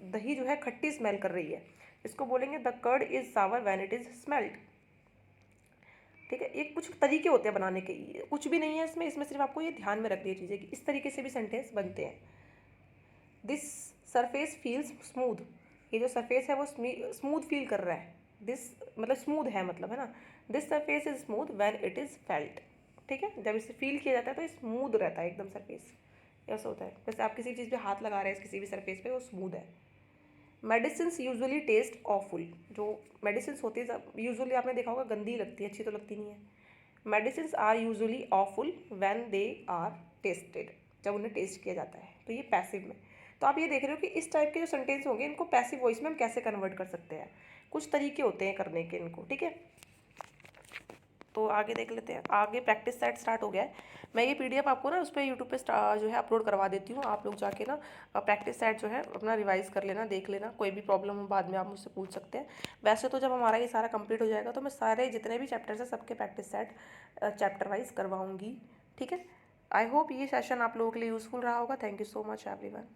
A: दही जो है खट्टी स्मेल कर रही है, इसको बोलेंगे the curd is sour when it is smelled, ठीक है। ये कुछ तरीके होते हैं बनाने के, कुछ भी नहीं है इसमें, इसमें सिर्फ आपको ये ध्यान में रखनी है चीज़ें कि इस तरीके से भी सेंटेंस बनते हैं। दिस सरफेस फील्स स्मूथ, ये जो सरफेस है वो स्मूथ फील कर रहा है, दिस मतलब स्मूथ है, मतलब है ना, this surface is smooth when it is felt, ठीक है। जब इसे फील किया जाता है तो ये स्मूथ रहता है एकदम सरफेस, ऐसा होता है। जैसे आप किसी चीज़ पे हाथ लगा रहे हैं किसी भी सरफेस पे, वो स्मूथ है। मेडिसिन यूजुअली टेस्ट ऑफुल, जो मेडिसिन होती है यूजुअली आपने देखा होगा गंदी लगती है, अच्छी तो लगती नहीं है। Medicine are usually awful when they are tasted, जब उन्हें टेस्ट किया जाता है, तो ये पैसिव में। तो आप ये देख रहे हो कि इस टाइप के जो सेंटेंस होंगे इनको पैसिव वॉइस में हम कैसे कन्वर्ट कर सकते हैं, कुछ तरीके होते हैं करने के इनको, ठीक है। तो आगे देख लेते हैं, आगे प्रैक्टिस सेट स्टार्ट हो गया है। मैं ये पीडीएफ आपको ना उस पर यूट्यूब पे जो है अपलोड करवा देती हूँ, आप लोग जाके ना प्रैक्टिस सेट जो है अपना रिवाइज कर लेना, देख लेना, कोई भी प्रॉब्लम हो बाद में आप मुझसे पूछ सकते हैं। वैसे तो जब हमारा ये सारा कंप्लीट हो जाएगा तो मैं सारे जितने भी चैप्टर्स हैं सबके प्रैक्टिस सेट चैप्टर वाइज करवाऊँगी, ठीक है। आई होप ये सेशन आप लोगों के लिए यूज़फुल रहा होगा। Thank you so much everyone.